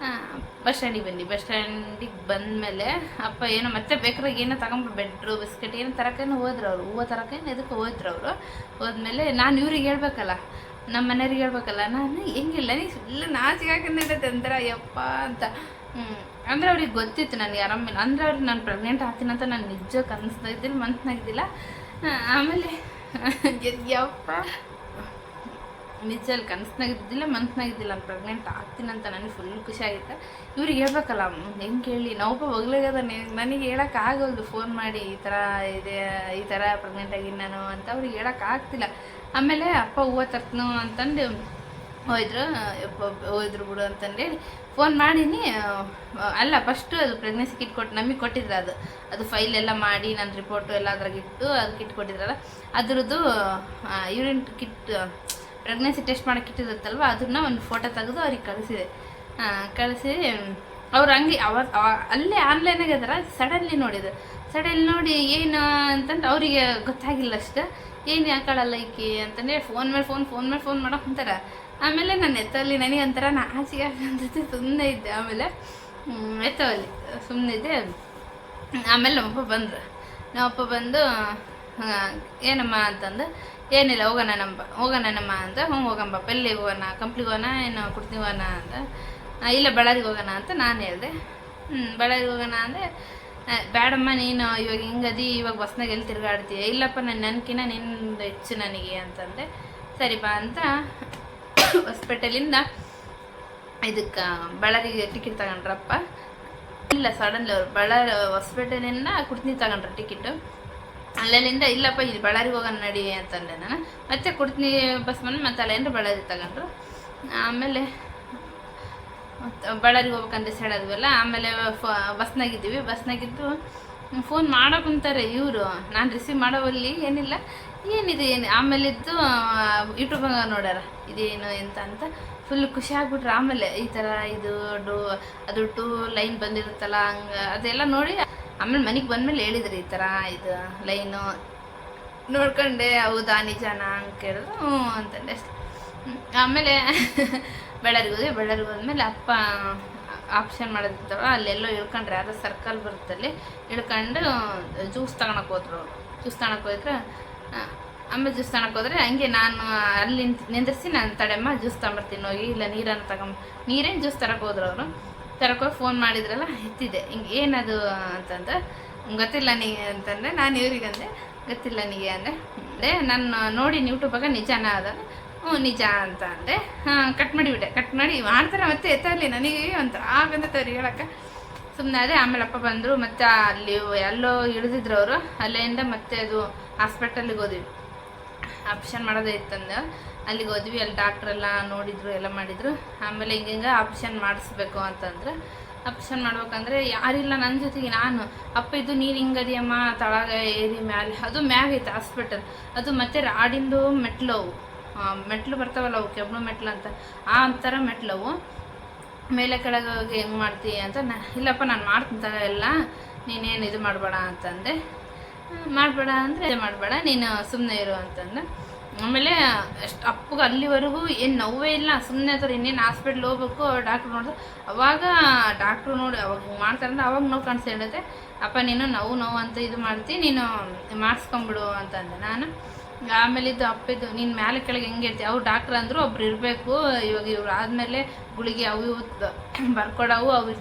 ಬಸ್ ಸ್ಟ್ಯಾಂಡಿಗೆ ಬಂದಮೇಲೆ ಅಪ್ಪ ಏನೋ ಮತ್ತೆ ಬೇಕಾದಾಗ ಏನೋ ತಗೊಂಡು ಬ್ರೆಡ್ಡು ಬಿಸ್ಕೆಟ್ ಏನೋ ತರಕೇನೋ ಹೋದ್ರು ಅವರು. ಹೂವು ತರಕೇನು ಎದಕ್ಕೆ ಹೋದ್ರು ಅವರು. ಹೋದ್ಮೇಲೆ ನಾನು ಇವ್ರಿಗೆ ಹೇಳ್ಬೇಕಲ್ಲ, ನಮ್ಮ ಮನೆಯವ್ರಿಗೆ ಹೇಳ್ಬೇಕಲ್ಲ. ನಾನು ಹೆಂಗಿಲ್ಲ ನೀ ಫುಲ್ಲು ನಾಚಿಕೆ ಹಾಕೊಂಡಿರುತ್ತೆ ಅಂತಾರೆ ಯಪ್ಪ ಅಂತ. ಅಂದರೆ ಅವ್ರಿಗೆ ಗೊತ್ತಿತ್ತು ನನಗೆ ಆರಾಮಿಲ್ಲ. ಅಂದರೆ ಅವ್ರಿಗೆ ನಾನು ಪ್ರೆಗ್ನೆಂಟ್ ಆಗ್ತೀನಿ ಅಂತ ನಾನು ನಿಜಕ್ಕೆ ಅನಿಸ್ತಾಯಿದ್ದಿಲ್ಲ, ಮನ್ಸಿನಾಗಿದ್ದಿಲ್ಲ. ಆಮೇಲೆ ಯಪ್ಪ ನಿಜಲ್ಲಿ ಕನಸ್ನಾಗಿದ್ದಿಲ್ಲ ಮನ್ಸ್ನಾಗಿದ್ದಿಲ್ಲ ನಾನು ಪ್ರೆಗ್ನೆಂಟ್ ಆಗ್ತೀನಂತ ನನಗೆ ಫುಲ್ ಖುಷಿ ಆಗಿತ್ತು. ಇವ್ರಿಗೆ ಹೇಳ್ಬೇಕಲ್ಲ ಹೆಂಗೆ ಹೇಳಿ ನಾವೊಬ್ಬ ಒಗ್ಲಾಗದ ನನಗೆ ಹೇಳೋಕ್ಕಾಗಲ್ದು ಫೋನ್ ಮಾಡಿ ಈ ಥರ ಇದೆ, ಈ ಥರ ಪ್ರೆಗ್ನೆಂಟ್ ಆಗಿನಿ ನಾನು ಅಂತ ಅವ್ರಿಗೆ ಹೇಳೋಕ್ಕಾಗ್ತಿಲ್ಲ. ಆಮೇಲೆ ಅಪ್ಪ ಹೂವು ತರ್ತನು ಅಂತಂದು ಹೋಯ್ದ್ರು ಬಿಡು ಅಂತಂದೇಳಿ ಫೋನ್ ಮಾಡೀನಿ. ಅಲ್ಲ ಫಸ್ಟು ಅದು ಪ್ರೆಗ್ನೆನ್ಸಿ ಕಿಟ್ ನಮಗೆ ಕೊಟ್ಟಿದ್ರು. ಅದು ಫೈಲ್ ಎಲ್ಲ ಮಾಡಿ ನನ್ನ ರಿಪೋರ್ಟು ಎಲ್ಲ ಅದ್ರಾಗಿಟ್ಟು ಅದು ಕಿಟ್ ಕೊಟ್ಟಿದ್ರಲ್ಲ, ಅದ್ರದ್ದು ಯೂರಿನ್ ಕಿಟ್ ಪ್ರೆಗ್ನೆನ್ಸಿ ಟೆಸ್ಟ್ ಮಾಡೋಕೆ ಕಿಟ್ಟಿರುತ್ತಲ್ವ, ಅದನ್ನ ಒಂದು ಫೋಟೋ ತೆಗೆದು ಅವ್ರಿಗೆ ಕಳಿಸಿ ಅವ್ರು ಹಂಗೆ ಅಲ್ಲೇ ಆನ್ಲೈನಾಗೆ ಅದರ ಸಡನ್ಲಿ ನೋಡಿ ಏನು ಅಂತಂದು ಅವರಿಗೆ ಗೊತ್ತಾಗಿಲ್ಲ ಅಷ್ಟು, ಏನು ಯಾಕಳಲ್ಲ ಈಕಿ ಅಂತಂದರೆ ಫೋನ್ ಮೇಲೆ ಫೋನ್ ಮಾಡೋಕೆ ಅಂತಾರೆ. ಆಮೇಲೆ ನಾನು ಎತ್ತವಲ್ಲಿ ನನಗೆ ಒಂಥರ ನಾಚಿಕೆ ಆಗಂತೈತಿ, ಸುಮ್ಮನೆ ಇದ್ದೆ. ಆಮೇಲೆ ಎತ್ತವಲ್ಲಿ ಸುಮ್ಮನೆ ಇದ್ದೆ. ಆಮೇಲೆ ನಮ್ಮಪ್ಪ ಬಂದು ಏನಮ್ಮ ಅಂತಂದು, ಏನಿಲ್ಲ ಹೋಗೋಣನಮ್ಮ ಅಂತ. ಹೋಗಂಬ ಪೆಲ್ಲಿಗೆ ಹೋಗೋಣ, ಕಂಪ್ಲಿಗೆ ಹೋಗೋಣ, ಏನು ಕುಡ್ತೀವಿ ಹೋಗೋಣ ಅಂತ. ಇಲ್ಲ ಬಳ್ಳಾರಿಗೆ ಹೋಗೋಣ ಅಂತ ನಾನು ಹೇಳಿದೆ. ಬಳ್ಳಾರಿಗೆ ಹೋಗೋಣ ಅಂದರೆ ಬೇಡಮ್ಮ ನೀನು ಇವಾಗ ಹಿಂಗದಿ, ಇವಾಗ ಬಸ್ನಾಗ ಎಲ್ಲಿ ತಿರುಗಾಡ್ತೀಯ, ಇಲ್ಲಪ್ಪ ನನ್ಕಿನ್ನ ನಿಂದು ಹೆಚ್ಚು ನನಗೆ ಅಂತಂದೆ. ಸರಿ ಬಾ ಅಂತ ಹೊಸ್ಪೇಟೆಲಿಂದ ಇದಕ್ಕೆ ಬಳ್ಳಾರಿಗೆ ಟಿಕೆಟ್ ತಗೊಂಡ್ರಪ್ಪ. ಇಲ್ಲ ಸಡನ್ಲಿ ಅವ್ರು ಹೊಸ್ಪೇಟೆಲಿಂದ ಕುಡ್ತೀನಿ ತಗೊಂಡ್ರು ಟಿಕೆಟು. ಅಲ್ಲಿಂದ ಇಲ್ಲಪ್ಪ ಇಲ್ಲಿ ಬಳ್ಳಾರಿಗೆ ಹೋಗೋಣ ನಡಿ ಅಂತಂದೆ ನಾನು. ಮತ್ತೆ ಕುಡ್ತೀನಿ ಬಸ್ ಬಂದು ಮತ್ತೆ ಅಲ್ಲಿಂದ ಬಳ್ಳಾರಿಗೆ ತಗೊಂಡ್ರು. ಆಮೇಲೆ ಬಳ್ಳಾರಿಗೆ ಹೋಗ್ಬೇಕಂತ ಹೇಳಿದ್ವಲ್ಲ. ಆಮೇಲೆ ಬಸ್ನಾಗಿದ್ದು ಫೋನ್ ಮಾಡೋಕ್ಕಂತಾರೆ ಇವರು. ನಾನು ರಿಸೀವ್ ಮಾಡೋವಲ್ಲಿ ಏನಿಲ್ಲ, ಆಮೇಲಿದ್ದು ಯೂಟ್ಯೂಬಾಗ ನೋಡ್ಯಾರ ಇದೇನು ಎಂತ ಅಂತ ಫುಲ್ ಖುಷಿ ಆಗ್ಬಿಟ್ರು. ಆಮೇಲೆ ಈ ಥರ ಅದು 2 ಲೈನ್ ಬಂದಿರುತ್ತಲ್ಲ ಹಂಗೆ ಅದೆಲ್ಲ ನೋಡಿ ಆಮೇಲೆ ಮನೆಗೆ ಬಂದಮೇಲೆ ಹೇಳಿದ್ರು ಈ ಥರ ಇದು ಲೈನು ನೋಡ್ಕೊಂಡೆ. ಹೌದಾ ನಿಜಾನ ಹಂಗೆ ಕೇಳಿದ್ರು, ಹ್ಞೂ ಅಂತಂದೆ ಅಷ್ಟೆ. ಆಮೇಲೆ ಬಳ್ಳಾರಿಗೆ ಹೋದ್ಮೇಲೆ ಅಪ್ಪ ಆಪ್ಷನ್ ಮಾಡೋದಿತ್ತವ ಅಲ್ಲೆಲ್ಲೋ ಇಳ್ಕೊಂಡ್ರೆ ಯಾರೋ ಸರ್ಕಲ್ ಬರುತ್ತಲ್ಲಿ ಇಳ್ಕೊಂಡು ಜ್ಯೂಸ್ ತಗೊಳಕ್ಕೆ ಹೋದ್ರು. ಆಮೇಲೆ ಜ್ಯೂಸ್ ತಗೊಳಕ್ಕೆ ಹೋದ್ರೆ ಹಂಗೆ ನಾನು ಅಲ್ಲಿ ನಿಂದಿರಿಸಿ ನಾನು ತಡೆಮ್ಮ ಜ್ಯೂಸ್ ತಗೊಂಬರ್ತೀನಿ ಹೋಗಿ, ಇಲ್ಲ ನೀರೇನು ಜ್ಯೂಸ್ ತರಕ್ಕೆ ಹೋದ್ರು ಅವರು. ತರಕೋಗಿ ಫೋನ್ ಮಾಡಿದ್ರಲ್ಲ ಎತ್ತಿದೆ. ಹಿಂಗೆ ಏನದು ಅಂತಂದ್ರೆ ಗೊತ್ತಿಲ್ಲ ನೀ ಅಂತಂದರೆ ನಾನು ಇವ್ರಿಗಂದೆ ಗೊತ್ತಿಲ್ಲ ನೀಗೆ ಅಂದರೆ ನಾನು ನೋಡಿ ಯೂಟ್ಯೂಬಾಗ ನಿಜಾನ ಅದ, ಹ್ಞೂ ನಿಜ ಅಂತ ಅಂದೆ. ಕಟ್ ಮಾಡಿ ಮಾಡ್ತಾರೆ ಮತ್ತೆ ಎತ್ತಲ್ಲಿ ನನಗೆ ಒಂಥರ ಆಗಂತ ಅವ್ರಿಗೆ ಹೇಳೋಕ್ಕೆ ಸುಮ್ಮನೆ ಅದೇ. ಆಮೇಲೆ ಅಪ್ಪ ಬಂದರು, ಮತ್ತು ಅಲ್ಲಿ ಎಲ್ಲೋ ಇಳಿದಿದ್ರು ಅವರು. ಅಲ್ಲಿಂದ ಮತ್ತೆ ಅದು ಹಾಸ್ಪಿಟಲ್ಲಿಗೆ ಹೋದ್ವಿ, ಆಪ್ಷನ್ ಮಾಡೋದೇ ಇತ್ತಂದ ಅಲ್ಲಿಗೆ ಹೋದ್ವಿ. ಅಲ್ಲಿ ಡಾಕ್ಟ್ರೆಲ್ಲ ನೋಡಿದ್ರು, ಎಲ್ಲ ಮಾಡಿದರು. ಆಮೇಲೆ ಹಿಂಗೆ ಆಪ್ಷನ್ ಮಾಡಿಸ್ಬೇಕು ಅಂತಂದ್ರೆ ಆಪ್ಷನ್ ಮಾಡ್ಬೇಕಂದ್ರೆ ಯಾರಿಲ್ಲ ನನ್ನ ಜೊತೆಗೆ. ನಾನು ಅಪ್ಪ ಇದು ನೀರು ಹಿಂಗದಿಯಮ್ಮ ತಳಗ ಏರಿ ಮ್ಯಾಲೆ, ಅದು ಮ್ಯಾಗ ಐತೆ ಹಾಸ್ಪಿಟಲ್. ಅದು ಮತ್ತೆ ರಾಡಿಂದು ಮೆಟ್ಲು ಬರ್ತಾವಲ್ಲ ಅವು ಕೆಬ್ಬಣ ಮೆಟ್ಲು ಅಂತ, ಆ ಥರ ಮೆಟ್ಲವು. ಮೇಲೆ ಕೆಳಗೆ ಹೋಗಿ ಹೆಂಗೆ ಮಾಡ್ತೀವಿ ಅಂತ ಇಲ್ಲಪ್ಪ ನಾನು ಮಾಡ್ತೀನಿ ತಗ ಎಲ್ಲ, ನೀನೇನು ಇದು ಮಾಡಬೇಡ ಅಂತಂದೆ. ಮಾಡಬೇಡ ನೀನು ಸುಮ್ಮನೆ ಇರು ಅಂತಂದೆ. ಆಮೇಲೆ ಅಷ್ಟು ಅಪ್ಪಗೆ ಅಲ್ಲಿವರೆಗೂ ಏನು ನೋವೇ ಇಲ್ಲ, ಸುಮ್ಮನೆ ಅದ್ರ ಇನ್ನೇನು ಹಾಸ್ಪಿಟ್ಲ್ ಹೋಗ್ಬೇಕು. ಡಾಕ್ಟ್ರು ನೋಡಿದ್ರು, ಅವಾಗ ಡಾಕ್ಟ್ರು ನೋಡಿ ಅವಾಗ ಮಾಡ್ತಾರಂದ್ರೆ ಅವಾಗ ನೋವು ಕಾಣಿಸ್ತಾ ಹೇಳುತ್ತೆ. ಅಪ್ಪ ನೀನು ನೋವು ಅಂತ ಇದು ಮಾಡ್ತೀನಿ, ನೀನು ಮಾಡಿಸ್ಕೊಂಬಿಡು ಅಂತಂದೆ ನಾನು. ಆಮೇಲೆ ಅಪ್ಪಿದ್ದು ನೀನು ಮೇಲೆ ಕೆಳಗೆ ಹೆಂಗೆ ಇರ್ತೀವಿ, ಅವ್ರು ಡಾಕ್ಟ್ರ್ ಅಂದರು ಒಬ್ರು ಇರಬೇಕು. ಇವ್ರು ಆದಮೇಲೆ ಗುಳಿಗೆ ಅವು ಬರ್ಕೊಡವು ಅವು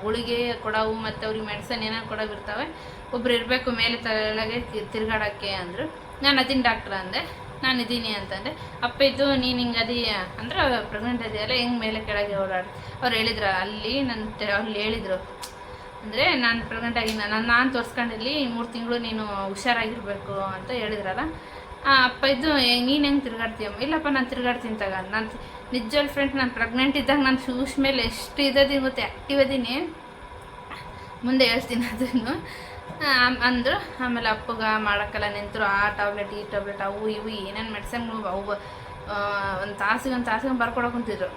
ಗುಳಿಗೆ ಕೊಡವು ಮತ್ತು ಅವ್ರಿಗೆ ಮೆಡಿಸನ್ ಏನಾರು ಕೊಡೋವು ಇರ್ತವೆ, ಒಬ್ರು ಇರಬೇಕು ಮೇಲೆ ತಲೆಗೆ ತಿರುಗಾಡೋಕ್ಕೆ ಅಂದರು. ನಾನು ಅದೀನಿ ಡಾಕ್ಟ್ರ್ ಅಂದೆ, ನಾನು ಇದ್ದೀನಿ ಅಂತಂದೆ. ಅಪ್ಪ ಇದ್ದು ನೀನು ಹಿಂಗೆ ಅಂದ್ರೆ ಪ್ರೆಗ್ನೆಂಟ್ ಇದೆಯಲ್ಲ ಹೆಂಗೆ ಮೇಲೆ ಕೆಳಗೆ ಓಡಾಡಿ ಅವ್ರು ಹೇಳಿದ್ರು ಅಲ್ಲಿ ಅಲ್ಲಿ ಹೇಳಿದರು. ಅಂದರೆ ನಾನು ಪ್ರೆಗ್ನೆಂಟ್ ಆಗಿ ನಾನು ತೋರಿಸ್ಕೊಂಡಿಲ್ಲಿ 3 ತಿಂಗಳು ನೀನು ಹುಷಾರಾಗಿರಬೇಕು ಅಂತ ಹೇಳಿದ್ರಲ್ಲ. ಅಪ್ಪ ಇದ್ದು ನೀನು ಹೆಂಗೆ ತಿರುಗಾಡ್ತೀಯಮ್ಮ, ಇಲ್ಲಪ್ಪ ನಾನು ತಿರುಗಾಡ್ತೀನಿ ತಗ. ನಾನು ನಿಜವಲ್ ಫ್ರೆಂಡ್ಸ್, ನಾನು ಪ್ರೆಗ್ನೆಂಟ್ ಇದ್ದಾಗ ನಾನು ಶೂಸ್ ಮೇಲೆ ಎಷ್ಟು ಇದೀನಿ ಗೊತ್ತೆ, ಆ್ಯಕ್ಟಿವ್ ಅದೀನಿ, ಮುಂದೆ ಹೇಳ್ತೀನಿ ಅದನ್ನು ಅಂದರು. ಆಮೇಲೆ ಅಪ್ಪಗೆ ಮಾಡೋಕ್ಕೆಲ್ಲ ನಿಂತರು. ಆ ಟ್ಯಾಬ್ಲೆಟ್ ಈ ಟ್ಯಾಬ್ಲೆಟ್ ಅವು ಇವು ಏನೇನು ಮೆಡಿಸನ್ಗಳು ಅವು ಒಂದು ತಾಸಿಗೆ ಬರ್ಕೊಡೋ ಕುಂತಿದ್ರು.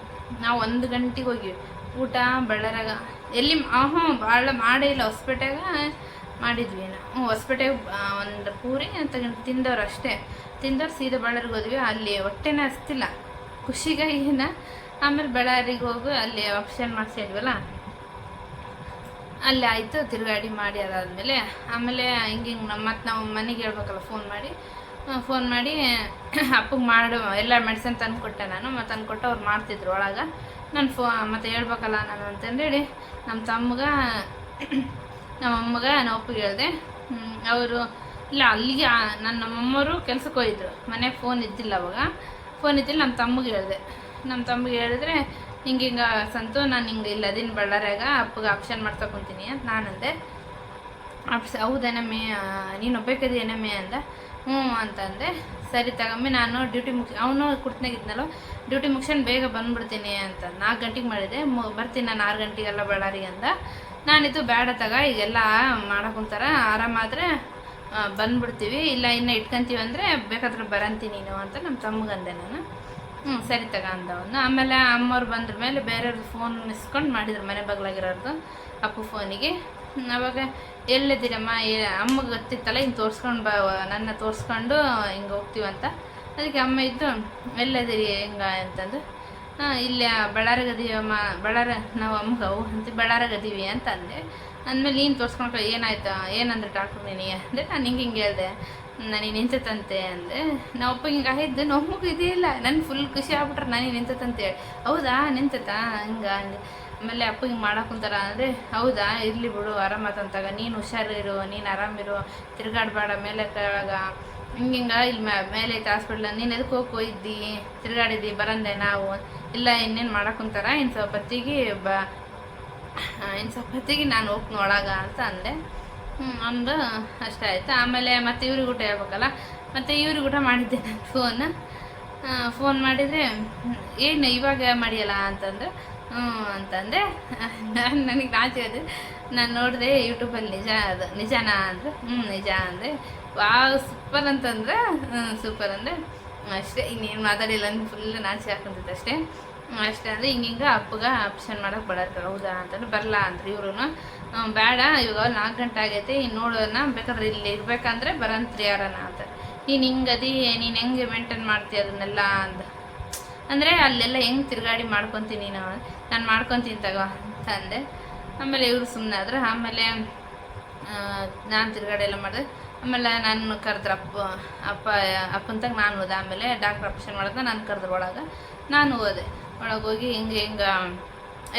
ನಾವು 1 ಗಂಟೆಗೆ ಹೋಗಿವಿ. ಊಟ ಬಳ್ಳಾರಾಗ ಎಲ್ಲಿ ಭಾಳ ಮಾಡೇ ಇಲ್ಲ, ಹೊಸಪೇಟೆಗ ಮಾಡಿದ್ವಿ ನಾವು. ಹೊಸಪೇಟೆಗೆ ಒಂದು ಪೂರಿ ತಿಂದವ್ರು ಅಷ್ಟೇ, ತಿಂದವ್ರು ಸೀದಾ ಬಳ್ಳಾರಿಗೆ ಹೋದ್ವಿ. ಅಲ್ಲಿ ಹೊಟ್ಟೆನೇ ಹಸ್ತಿಲ್ಲ ಖುಷಿಗೆ ಏನ. ಆಮೇಲೆ ಬಳ್ಳಾರಿಗೆ ಹೋಗಿ ಅಲ್ಲಿ ಆಪ್ಷನ್ ಮಾಡಿಸಿದ್ವಲ್ಲ, ಅಲ್ಲಿ ಆಯಿತು. ತಿರುಗಾಡಿ ಮಾಡಿ ಅದಾದಮೇಲೆ ಆಮೇಲೆ ಹಿಂಗೆ ಮತ್ತು ನಾವು ಮನೆಗೆ ಹೇಳ್ಬೇಕಲ್ಲ, ಫೋನ್ ಮಾಡಿ ಅಪ್ಪಗೆ ಎಲ್ಲ ಮೆಡಿಸನ್ ತಂದು ಕೊಟ್ಟೆ ನಾನು. ಮತ್ತು ತಂದುಕೊಟ್ಟು ಅವ್ರು ಮಾಡ್ತಿದ್ರು ಒಳಗೆ. ನಾನು ಮತ್ತು ಹೇಳ್ಬೇಕಲ್ಲ ನಾನು ಅಂತಂದೇಳಿ ನಮ್ಮ ಅಮ್ಮಗೆ ನಾನು ಒಪ್ಪಿಗೆ ಹೇಳಿದೆ. ಅವರು ಇಲ್ಲ ಅಲ್ಲಿಗೆ ನಮ್ಮಮ್ಮವರು ಕೆಲ್ಸಕ್ಕೆ ಹೋಗಿದ್ರು, ಮನೆಗೆ ಫೋನ್ ಇದ್ದಿಲ್ಲ ಅವಾಗ. ಫೋನ್ ಇದ್ದಿಲ್ಲ ನಮ್ಮ ತಮ್ಮಗೆ ಹೇಳಿದ್ರೆ ಹಿಂಗೆ ಸಂತು ನಾನು ಹಿಂಗೆ ಇಲ್ಲ ಅದಿನ ಬಳ್ಳಾರ್ಯಾಗ ಅಪ್ಪಗೆ ಆಪ್ಷನ್ ಮಾಡ್ಕೊತೀನಿ ಅಂತ ನಾನಂದೆ. ಹೌದೇನಮ್ಮೆ ನೀನು ಒಬ್ಬೇಕದೇನಮ್ಮೆ ಅಂದ. ಹ್ಞೂ ಅಂತಂದೆ. ಸರಿ ತಗಮ್ಮಿ ನಾನು ಡ್ಯೂಟಿ ಅವನು ಕುಡ್ತನಾಗಿದ್ನಲ್ಲ ಡ್ಯೂಟಿ ಮುಗಿಸ್ಕೊಂಡು ಬೇಗ ಬಂದುಬಿಡ್ತೀನಿ ಅಂತ 4 ಗಂಟೆಗೆ ಮಾಡಿದೆ. ಬರ್ತೀನಿ ನಾನು 6 ಗಂಟೆಗೆಲ್ಲ ಬಳ್ಳಾರಿಗೆ ಅಂದ. ನಾನಿದು ಬೇಡ ತಗ ಈಗೆಲ್ಲ ಮಾಡಕ್ಕಂತಾರ ಆರಾಮಾದರೆ ಬಂದುಬಿಡ್ತೀವಿ, ಇಲ್ಲ ಇನ್ನೂ ಇಟ್ಕೊಂತೀವಿ ಅಂದರೆ ಬೇಕಾದ್ರೆ ಬರಂತೀನಿ ನೀನು ಅಂತ ನಮ್ಮ ತಮ್ಮಗಂದೆ ನಾನು. ಸರಿ ತಗ ಅಂದವನು. ಆಮೇಲೆ ಅಮ್ಮವ್ರು ಬಂದ್ರ ಮೇಲೆ ಬೇರೆಯವ್ರದ್ದು ಫೋನ್ ಇಸ್ಕೊಂಡು ಮಾಡಿದ್ರು ಮನೆ ಬಗ್ಲಾಗಿರೋರ್ದು ಅಪ್ಪು ಫೋನಿಗೆ. ಅವಾಗ ಎಲ್ಲಿದ್ದೀರಮ್ಮ ಅಮ್ಮಗೆ ಗೊತ್ತಿತ್ತಲ್ಲ ಹಿಂಗೆ ತೋರಿಸ್ಕೊಂಡು ನನ್ನ ತೋರಿಸ್ಕೊಂಡು ಹಿಂಗೆ ಹೋಗ್ತೀವಂತ. ಅದಕ್ಕೆ ಅಮ್ಮ ಇದ್ದು ಎಲ್ಲದಿರಿ ಹೆಂಗೆ ಅಂತಂದು ಇಲ್ಲಿ ಬಳ್ಳಾರಿಗದೀವಮ್ಮ ನಾವು ಅಮ್ಮಗೆ ಅವು ಅಂತ ಬಳ್ಳಾರಿಗದೀವಿ ಅಂತ ಅಂದೆ. ಅಂದಮೇಲೆ ನೀನು ತೋರಿಸ್ಕೊಂಡು ಏನಾಯ್ತಾ ಏನಂದ್ರೆ ಡಾಕ್ಟ್ರು ನೀನು ಅಂದರೆ ನಾನು ಹಿಂಗೆ ಹೇಳಿದೆ ನನಗೆ ನಿಂತಂತೆ ಅಂದೆ. ನಾವಪ್ಪ ಹಿಂಗೆ ಆಗಿದ್ದು ನಮಗೆ ಇದಿಲ್ಲ ನನಗೆ ಫುಲ್ ಖುಷಿ ಆಗ್ಬಿಟ್ರೆ ನನಗೆ ನಿಂತಂತೇಳಿ. ಹೌದಾ ನಿಂತತಾ ಹಿಂಗೆ ಅಂದೆ. ಆಮೇಲೆ ಅಪ್ಪ ಹಿಂಗೆ ಮಾಡಕ್ಕಂತಾರ ಅಂದರೆ ಹೌದಾ ಇರಲಿ ಬಿಡು ಆರಾಮಾತಂತಾಗ ನೀನು ಹುಷಾರಿರು, ನೀನು ಆರಾಮಿರು, ತಿರುಗಾಡಬೇಡ ಮೇಲೆ ಕೆಳಗ ಹಿಂಗೆ ಇಲ್ಲಿ ಮೇಲೆ ಐತೆ ಹಾಸ್ಪಿಟ್ಲ, ನೀನು ಎದಕ್ಕೆ ಹೋಗಿದ್ದಿ ತಿರುಗಾಡಿದ್ದಿ ಬರಂದೆ ನಾವು ಇಲ್ಲ ಇನ್ನೇನು ಮಾಡಕ್ಕಂತಾರ ಇನ್ನು ಸ್ವಲ್ಪ ಹೊತ್ತಿಗೆ ನಾನು ಹೋಗ್ತೀನಿ ಒಳಗ ಅಂತ ಅಂದೆ. ಅಂದು ಅಷ್ಟೇ ಆಯಿತು. ಆಮೇಲೆ ಮತ್ತೆ ಇವ್ರಿಗೆ ಊಟ ಹೇಳ್ಬೇಕಲ್ಲ, ಮತ್ತು ಇವ್ರಿಗೆ ಊಟ ಮಾಡಿದ್ದೆ ನಾನು ಫೋನ್ ಮಾಡಿದರೆ ಏನು ಇವಾಗ ಮಾಡಿಯಲ್ಲ ಅಂತಂದ್ರೆ ಅಂತಂದೆ. ನನಗೆ ನಾಚೆ ಅದು. ನಾನು ನೋಡಿದೆ ಯೂಟ್ಯೂಬಲ್ಲಿ ನಿಜನಾ ಅಂದರೆ ನಿಜ ಅಂದರೆ ವಾವ್ ಸೂಪರ್ ಅಂತಂದ್ರೆ ಸೂಪರ್ ಅಂದರೆ ಅಷ್ಟೇ, ಇನ್ನೇನು ಮಾತಾಡಿಲ್ಲ ಅಂದ್ರೆ ಫುಲ್ ನಾಚೆ ಹಾಕೊಂತಿತ್ತು ಅಷ್ಟೇ ಅಂದರೆ ಹಿಂಗೆ ಅಪ್ಪಗೆ ಆಪ್ಷನ್ ಮಾಡೋಕೆ ಬಡಾರ್ತಾರೆ. ಹೌದಾ ಅಂತಂದ್ರೆ ಬರಲ್ಲ ಅಂದ್ರಿ ಇವ್ರು. ಬೇಡ ಇವಾಗ 4 ಗಂಟೆ ಆಗೈತೆ ಇನ್ನು ನೋಡೋಣ ಬೇಕಾದ್ರೆ ಇಲ್ಲಿ ಇರ್ಬೇಕಂದ್ರೆ ಬರಂತ್ರಿ ಯಾರನ ಅಂತ. ನೀನು ಹಿಂಗದಿ ನೀನು ಹೆಂಗೆ ಮೇಂಟೈನ್ ಮಾಡ್ತೀಯ ಅದನ್ನೆಲ್ಲ ಅಂದರೆ ಅಲ್ಲೆಲ್ಲ ಹೆಂಗೆ ತಿರುಗಾಡಿ ಮಾಡ್ಕೊತೀನಿ ನಾನು ಮಾಡ್ಕೊತೀನಿ ತಗೋ ಅಂತ ಅಂದೆ. ಆಮೇಲೆ ಇವರು ಸುಮ್ಮನೆ ಆದ್ರೆ. ಆಮೇಲೆ ನಾನು ತಿರುಗಾಡಿ ಎಲ್ಲ ಮಾಡಿದೆ. ಆಮೇಲೆ ನಾನು ಕರೆದ್ರೆ ಅಪ್ಪಂತಾಗ ನಾನು ಹೋದೆ. ಆಮೇಲೆ ಡಾಕ್ಟ್ರ್ ಆಪ್ಷನ್ ಮಾಡಿದ್ರೆ ನಾನು ಕರೆದ್ರೆ ಒಳಗೆ ನಾನು ಹೋದೆ. ಒಳಗೆ ಹೋಗಿ ಹಿಂಗೆ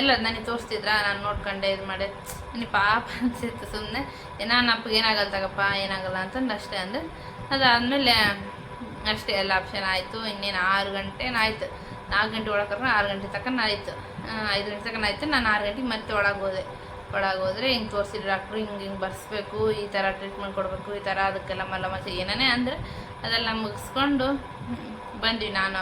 ಎಲ್ಲ ನನಗೆ ತೋರಿಸ್ತಿದ್ರ, ನಾನು ನೋಡ್ಕೊಂಡೆ ಇದು ಮಾಡಿ ನನಗೆ ಪಾಪ ಅನಿಸಿತ್ತು. ಸುಮ್ಮನೆ ನಾನು ಅಪ್ಪಗೆ ಏನಾಗಲ್ಲ ತಗಪ್ಪ ಏನಾಗಲ್ಲ ಅಂತಂದು ಅಷ್ಟೇ ಅಂದೆ. ಅದಾದಮೇಲೆ ಅಷ್ಟೇ ಎಲ್ಲ ಆಪ್ಷನ್ ಆಯಿತು. ಇನ್ನೇನು 6 ಗಂಟೆ ಆಯಿತು. 4 ಗಂಟೆ ಒಳಗೆ 6 ಗಂಟೆ ತನಕ ಆಯಿತು. 5 ಗಂಟೆ ತನಕ ಆಯಿತು. ನಾನು 6 ಗಂಟೆಗೆ ಮತ್ತೆ ಒಳಗೆ ಹೋದರೆ ಹಿಂಗೆ ತೋರಿಸಿದ್ರು ಡಾಕ್ಟ್ರು ಹಿಂಗೆ ಬರ್ಸ್ಬೇಕು, ಈ ಥರ ಟ್ರೀಟ್ಮೆಂಟ್ ಕೊಡಬೇಕು, ಈ ಥರ ಅದಕ್ಕೆಲ್ಲ ಮಚ್ಚೆ ಏನೇ ಅಂದರೆ ಅದೆಲ್ಲ ಮುಗಿಸ್ಕೊಂಡು ಬಂದ್ವಿ. ನಾನು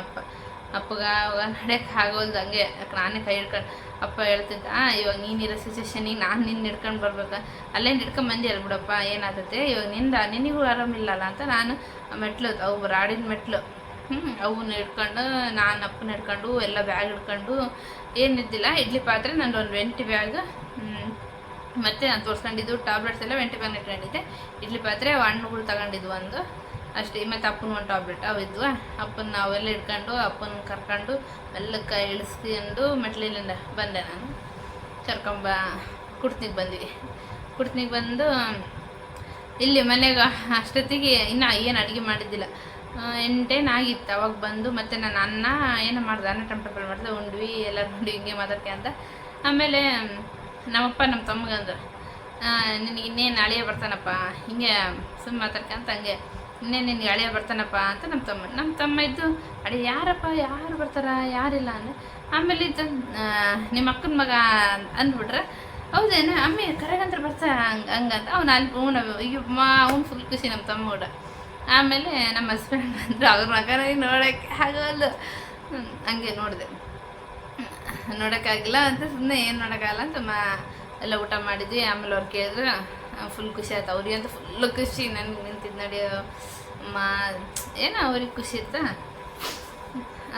ಅಪ್ಪಗೆ ಅವಾಗ ನಡೆಯೋಕ್ಕೆ ಆಗೋಲ್ದು. ಹಂಗೆ ನಾನೇ ಕೈ ಹಿಡ್ಕೊಂಡು ಅಪ್ಪ ಹೇಳ್ತಿದ್ದ ಇವಾಗ ನೀನಿರೋ ಸಿಚುವೇಶನಿಗೆ ನಾನು ನಿನ್ನ ಹಿಡ್ಕೊಂಡು ಬರ್ಬೇಕು, ಅಲ್ಲೇ ಹಿಡ್ಕೊಂಡು ಬಂದಿ ಅಲ್ಲ ಬಿಡಪ್ಪ ಏನಾಗುತ್ತೆ ಇವಾಗ ನಿನಗೂ ಆರಾಮಿಲ್ಲಲ್ಲ ಅಂತ ನಾನು ಮೆಟ್ಲು ಅವು ರಾಡಿನ ಮೆಟ್ಲು ಅವನ್ನ ಹಿಡ್ಕೊಂಡು ನಾನು ಅಪ್ಪನ ಹಿಡ್ಕೊಂಡು ಎಲ್ಲ ಬ್ಯಾಗ್ ಹಿಡ್ಕೊಂಡು ಏನಿದ್ದಿಲ್ಲ. ಇಡ್ಲಿ ಪಾತ್ರೆ ನಂದು ಒಂದು 20 ಬ್ಯಾಗ್ ಮತ್ತು ನಾನು ತೋರಿಸ್ಕೊಂಡಿದ್ದು ಟ್ಯಾಬ್ಲೆಟ್ಸ್ ಎಲ್ಲ 20 ಬ್ಯಾಗ್ ಇಟ್ಕೊಂಡಿದ್ದೆ. ಇಡ್ಲಿ ಪಾತ್ರೆ ಹಣ್ಣುಗಳು ತಗೊಂಡಿದ್ವು ಒಂದು ಅಷ್ಟೇ. ಮತ್ತು ಅಪ್ಪನ ಒಂದು ಟ್ಯಾಬ್ಲೆಟ್ ಅವು ಇದ್ವು. ಅಪ್ಪನ ನಾವೆಲ್ಲ ಹಿಡ್ಕೊಂಡು ಅಪ್ಪನ ಕರ್ಕೊಂಡು ಮೆಲ್ಲಕ್ಕೆ ಇಳಿಸ್ಕೊಂಡು ಮೆಟ್ಲಿಂದ ಬಂದೆ. ನಾನು ಕುಡ್ತನಿಗೆ ಬಂದು ಇಲ್ಲಿ ಮನೆಗೆ ಅಷ್ಟೊತ್ತಿಗೆ ಇನ್ನೂ ಏನು ಅಡುಗೆ ಮಾಡಿದ್ದಿಲ್ಲ. 8 ಆಗಿತ್ತು ಅವಾಗ ಬಂದು. ಮತ್ತು ನಾನು ಅನ್ನ ಮಾಡಿದೆ, ಅನ್ನ ಟೊಮೆಟೊ ಮಾಡಿದೆ, ಉಂಡ್ವಿ ಎಲ್ಲ ನೋಡಿ ಹಿಂಗೆ ಮಾತಾಡ್ಕೆ ಅಂತ. ಆಮೇಲೆ ನಮ್ಮಪ್ಪ ನಮ್ಮ ತಮ್ಮಗಂದ್ರೆ ನಿನಗೆ ಇನ್ನೇನು ಅಳಿಯ ಬರ್ತಾನಪ್ಪ ಹಿಂಗೆ ಸುಮ್ಮನೆ ಮಾತಾಡ್ಕೊಂತ ಹಂಗೆ ಇನ್ನೇನು ನಿನಗೆ ಅಳಿಯ ಬರ್ತಾನಪ್ಪ ಅಂತ ನಮ್ಮ ತಮ್ಮ ಇದ್ದು ಯಾರು ಬರ್ತಾರ ಯಾರಿಲ್ಲ ಅಂದರೆ. ಆಮೇಲೆ ಇದ್ದು ನಿಮ್ಮ ಅಕ್ಕನ ಮಗ ಅಂದ್ಬಿಟ್ರೆ ಹೌದೇನು ಅಮ್ಮಿ ಕರೆಗಂತ್ರ ಬರ್ತಾ ಹಂಗಂತ ಅವ್ನು ಅವ್ನು ಫುಲ್ ಖುಷಿ ನಮ್ಮ ತಮ್ಮ ಕೂಡ. ಆಮೇಲೆ ನಮ್ಮ ಹಸ್ಬೆಂಡ್ ಬಂದರು. ಅವ್ರ ಮಗನ ನೋಡೋಕ್ಕೆ ಆಗೋಲ್ಲ. ಹಂಗೆ ನೋಡೋಕ್ಕಾಗಿಲ್ಲ ಅಂತ ಸುಮ್ಮನೆ ಏನು ನೋಡೋಕ್ಕಾಗಲ್ಲ ಅಂತ ಎಲ್ಲ ಊಟ ಮಾಡಿದ್ವಿ. ಆಮೇಲೆ ಅವ್ರು ಕೇಳಿದ್ರೆ ಫುಲ್ ಖುಷಿ ಆಯ್ತು. ಅವ್ರಿಗೆ ಅಂತ ಫುಲ್ಲು ಖುಷಿ. ನನಗೆ ನಿಂತಿದ್ದು ನಡೆಯೋ ಏನೋ ಅವ್ರಿಗೆ ಖುಷಿ ಇತ್ತು.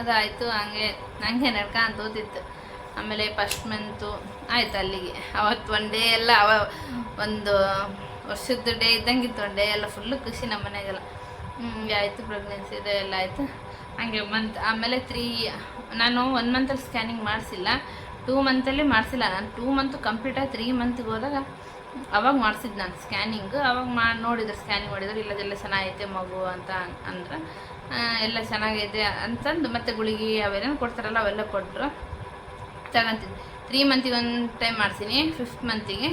ಅದಾಯಿತು. ಹಂಗೆ ನಡ್ಕೊಂತ ಹೋತಿತ್ತು. ಆಮೇಲೆ ಫಸ್ಟ್ ಮಂತು ಆಯ್ತು ಅಲ್ಲಿಗೆ. ಅವತ್ತು ಒನ್ ಡೇ ಎಲ್ಲ ಒಂದು ವರ್ಷದ ಡೇ ಇದ್ದಂಗಿತ್ತು. ಒನ್ ಡೇ ಎಲ್ಲ ಫುಲ್ಲು ಖುಷಿ ನಮ್ಮ ಮನೆಗೆಲ್ಲ. ಹಿಂಗೆ ಆಯಿತು. ಪ್ರೆಗ್ನೆನ್ಸಿ ಇದೆ ಎಲ್ಲ ಆಯಿತು. ಹಂಗೆ ಆಮೇಲೆ ನಾನು 1 ಮಂತಲ್ಲಿ ಸ್ಕ್ಯಾನಿಂಗ್ ಮಾಡಿಸಿಲ್ಲ, 2 ಮಂತಲ್ಲಿ ಮಾಡಿಸಿಲ್ಲ. ನಾನು 2 ಮಂತು ಕಂಪ್ಲೀಟ್ ಆಗಿ 3 ಮಂತಿಗೆ ಹೋದಾಗ ಅವಾಗ ಮಾಡಿಸಿದ್ದು ನಾನು ಸ್ಕ್ಯಾನಿಂಗು. ಅವಾಗ ನೋಡಿದ್ರು ಸ್ಕ್ಯಾನಿಂಗ್ ಮಾಡಿದ್ರು ಇಲ್ಲದೆಲ್ಲ ಚೆನ್ನಾಗೈತೆ ಮಗು ಅಂತ ಅಂದ್ರೆ ಎಲ್ಲ ಚೆನ್ನಾಗೈತೆ ಅಂತಂದು ಮತ್ತೆ ಗುಳಿಗೆ ಅವೇನೇನು ಕೊಡ್ತಾರಲ್ಲ ಅವೆಲ್ಲ ಕೊಟ್ಟರು ತಗೊಂತಿದ್ದೆ. 3 ಮಂತಿಗೆ ಒಂದು ಟೈಮ್ ಮಾಡಿಸಿನಿ, 5th ಮಂತಿಗೆ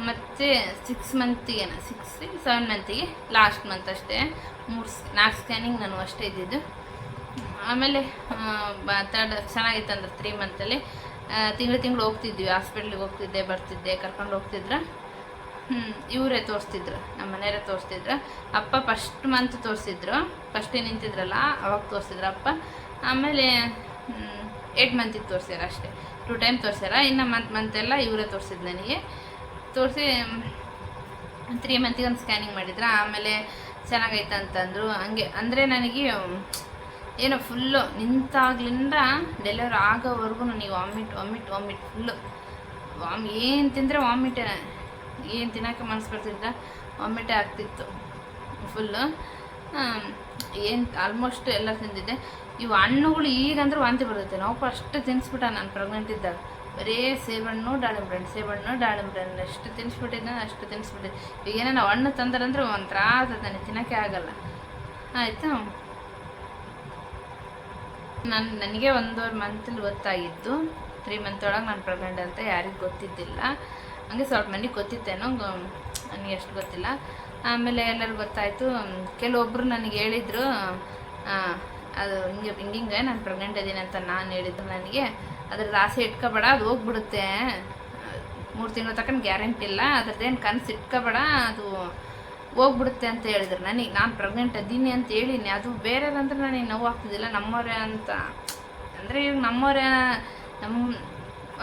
ಮತ್ತು 6 ಮಂತಿಗೆ 7 ಮಂತಿಗೆ ಲಾಸ್ಟ್ ಮಂತ್ ಅಷ್ಟೇ 4 ಸ್ಕ್ಯಾನಿಂಗ್ ನಾನು ಅಷ್ಟೇ ಇದ್ದಿದ್ದು. ಆಮೇಲೆ ತರ್ಡ್ ಚೆನ್ನಾಗಿತ್ತು ಅಂದ್ರೆ 3 ಮಂತಲ್ಲಿ ತಿಂಗಳು ಹೋಗ್ತಿದ್ವಿ, ಹಾಸ್ಪಿಟ್ಲಿಗೆ ಹೋಗ್ತಿದ್ದೆ ಬರ್ತಿದ್ದೆ, ಕರ್ಕೊಂಡು ಹೋಗ್ತಿದ್ರು. ಇವರೇ ತೋರಿಸ್ತಿದ್ರು, ನಮ್ಮ ಮನೆಯವರೇ ತೋರಿಸ್ತಿದ್ರು. ಅಪ್ಪ ಫಸ್ಟ್ ಮಂತ್ ತೋರಿಸಿದ್ರು, ಫಸ್ಟೇ ನಿಂತಿದ್ರಲ್ಲ ಅವಾಗ ತೋರಿಸಿದ್ರು ಅಪ್ಪ. ಆಮೇಲೆ 8 ಮಂತಿಗೆ ತೋರಿಸ್ಯಾರ ಅಷ್ಟೇ, 2 ಟೈಮ್ ತೋರಿಸ್ಯಾರ. ಇನ್ನು ಮಂತೆಲ್ಲ ಇವರೇ ತೋರಿಸಿದ್ದು ನನಗೆ. ತೋರಿಸಿ 3 ಮಂತಿಗೆ ಒಂದು ಸ್ಕ್ಯಾನಿಂಗ್ ಮಾಡಿದ್ರು. ಆಮೇಲೆ ಚೆನ್ನಾಗೈತೆ ಅಂತಂದರು. ಹಂಗೆ ಅಂದರೆ ನನಗೆ ಏನೋ ಫುಲ್ಲು ನಿಂತಾಗ್ಲಿಂದ ಡೆಲಿವರಿ ಆಗೋವರೆಗೂ ನನಗೆ ವಾಮಿಟ್ ಫುಲ್ಲು ಏನು ತಿಂದರೆ ವಾಮಿಟೇ, ಏನು ತಿನ್ನೋಕ್ಕೆ ಮನಸ್ಸು ಬರ್ತಿದ್ರೆ ವಾಮಿಟೇ ಆಗ್ತಿತ್ತು ಫುಲ್ಲು. ಏನು ಆಲ್ಮೋಸ್ಟ್ ಎಲ್ಲ ತಿಂದಿದ್ದೆ. ಇವು ಹಣ್ಣುಗಳು ಈಗಂದ್ರೆ ವಾಂತಿ ಬರ್ತೈತೆ. ನಾವು ಫಸ್ಟ್ ತಿನ್ನಿಸ್ಬಿಟ್ಟ ನಾನು ಪ್ರೆಗ್ನೆಂಟ್ ಇದ್ದಾಗ, ಬರೀ ಸೇಬಣ್ಣು ದಾಳಿಂಬ್ರೆ ಎಷ್ಟು ತಿನ್ನಿಸ್ಬಿಟ್ಟಿದ್ದೆ, ಅಷ್ಟು ತಿನ್ನಿಸ್ಬಿಟ್ಟಿದ್ದೆ. ಈಗೇನೋ ನಾವು ಹಣ್ಣು ತಂದರಂದ್ರೆ ಒಂಥರ ಆಗ್ತದೆ, ತಿನ್ನೋಕ್ಕೆ ಆಗಲ್ಲ. ಆಯಿತು, ನನಗೆ 1.5 ಮಂತಲ್ಲಿ ಗೊತ್ತಾಗಿದ್ದು. 3 ಮಂತ್ ಒಳಗೆ ನಾನು ಪ್ರೆಗ್ನೆಂಟ್ ಅಂತ ಯಾರಿಗೂ ಗೊತ್ತಿದ್ದಿಲ್ಲ. ಹಂಗೆ ಸ್ವಲ್ಪ ಮಂದಿಗೆ ಗೊತ್ತಿತ್ತೇನೋ, ನನಗೆ ಎಷ್ಟು ಗೊತ್ತಿಲ್ಲ. ಆಮೇಲೆ ಎಲ್ಲರಿಗೂ ಗೊತ್ತಾಯಿತು. ಕೆಲವೊಬ್ಬರು ನನಗೆ ಹೇಳಿದರು, ಅದು ಹಿಂಗೆ ನಾನು ಪ್ರೆಗ್ನೆಂಟ್ ಇದ್ದೀನಿ ಅಂತ ನಾನು ಹೇಳಿದ್ರು. ನನಗೆ ಅದ್ರದ್ದು ಆಸೆ ಇಟ್ಕೋಬೇಡ, ಅದು ಹೋಗ್ಬಿಡುತ್ತೆ, 3 ತಿಂಗಳ ತನಕ ಗ್ಯಾರಂಟಿ ಇಲ್ಲ, ಅದ್ರದ್ದೇನು ಕನಸು ಇಟ್ಕೋಬೇಡ, ಅದು ಹೋಗ್ಬಿಡುತ್ತೆ ಅಂತ ಹೇಳಿದ್ರು ನನಗೆ. ನಾನು ಪ್ರೆಗ್ನೆಂಟ್ ಇದ್ದೀನಿ ಅಂತ ಹೇಳಿನಿ. ಅದು ಬೇರೆಯವ್ರಂದ್ರೆ ನನಗೆ ನೋವು ಆಗ್ತಿದ್ದಿಲ್ಲ, ನಮ್ಮವರೇ ಅಂತ ಅಂದರೆ ಈಗ ನಮ್ಮವರೇ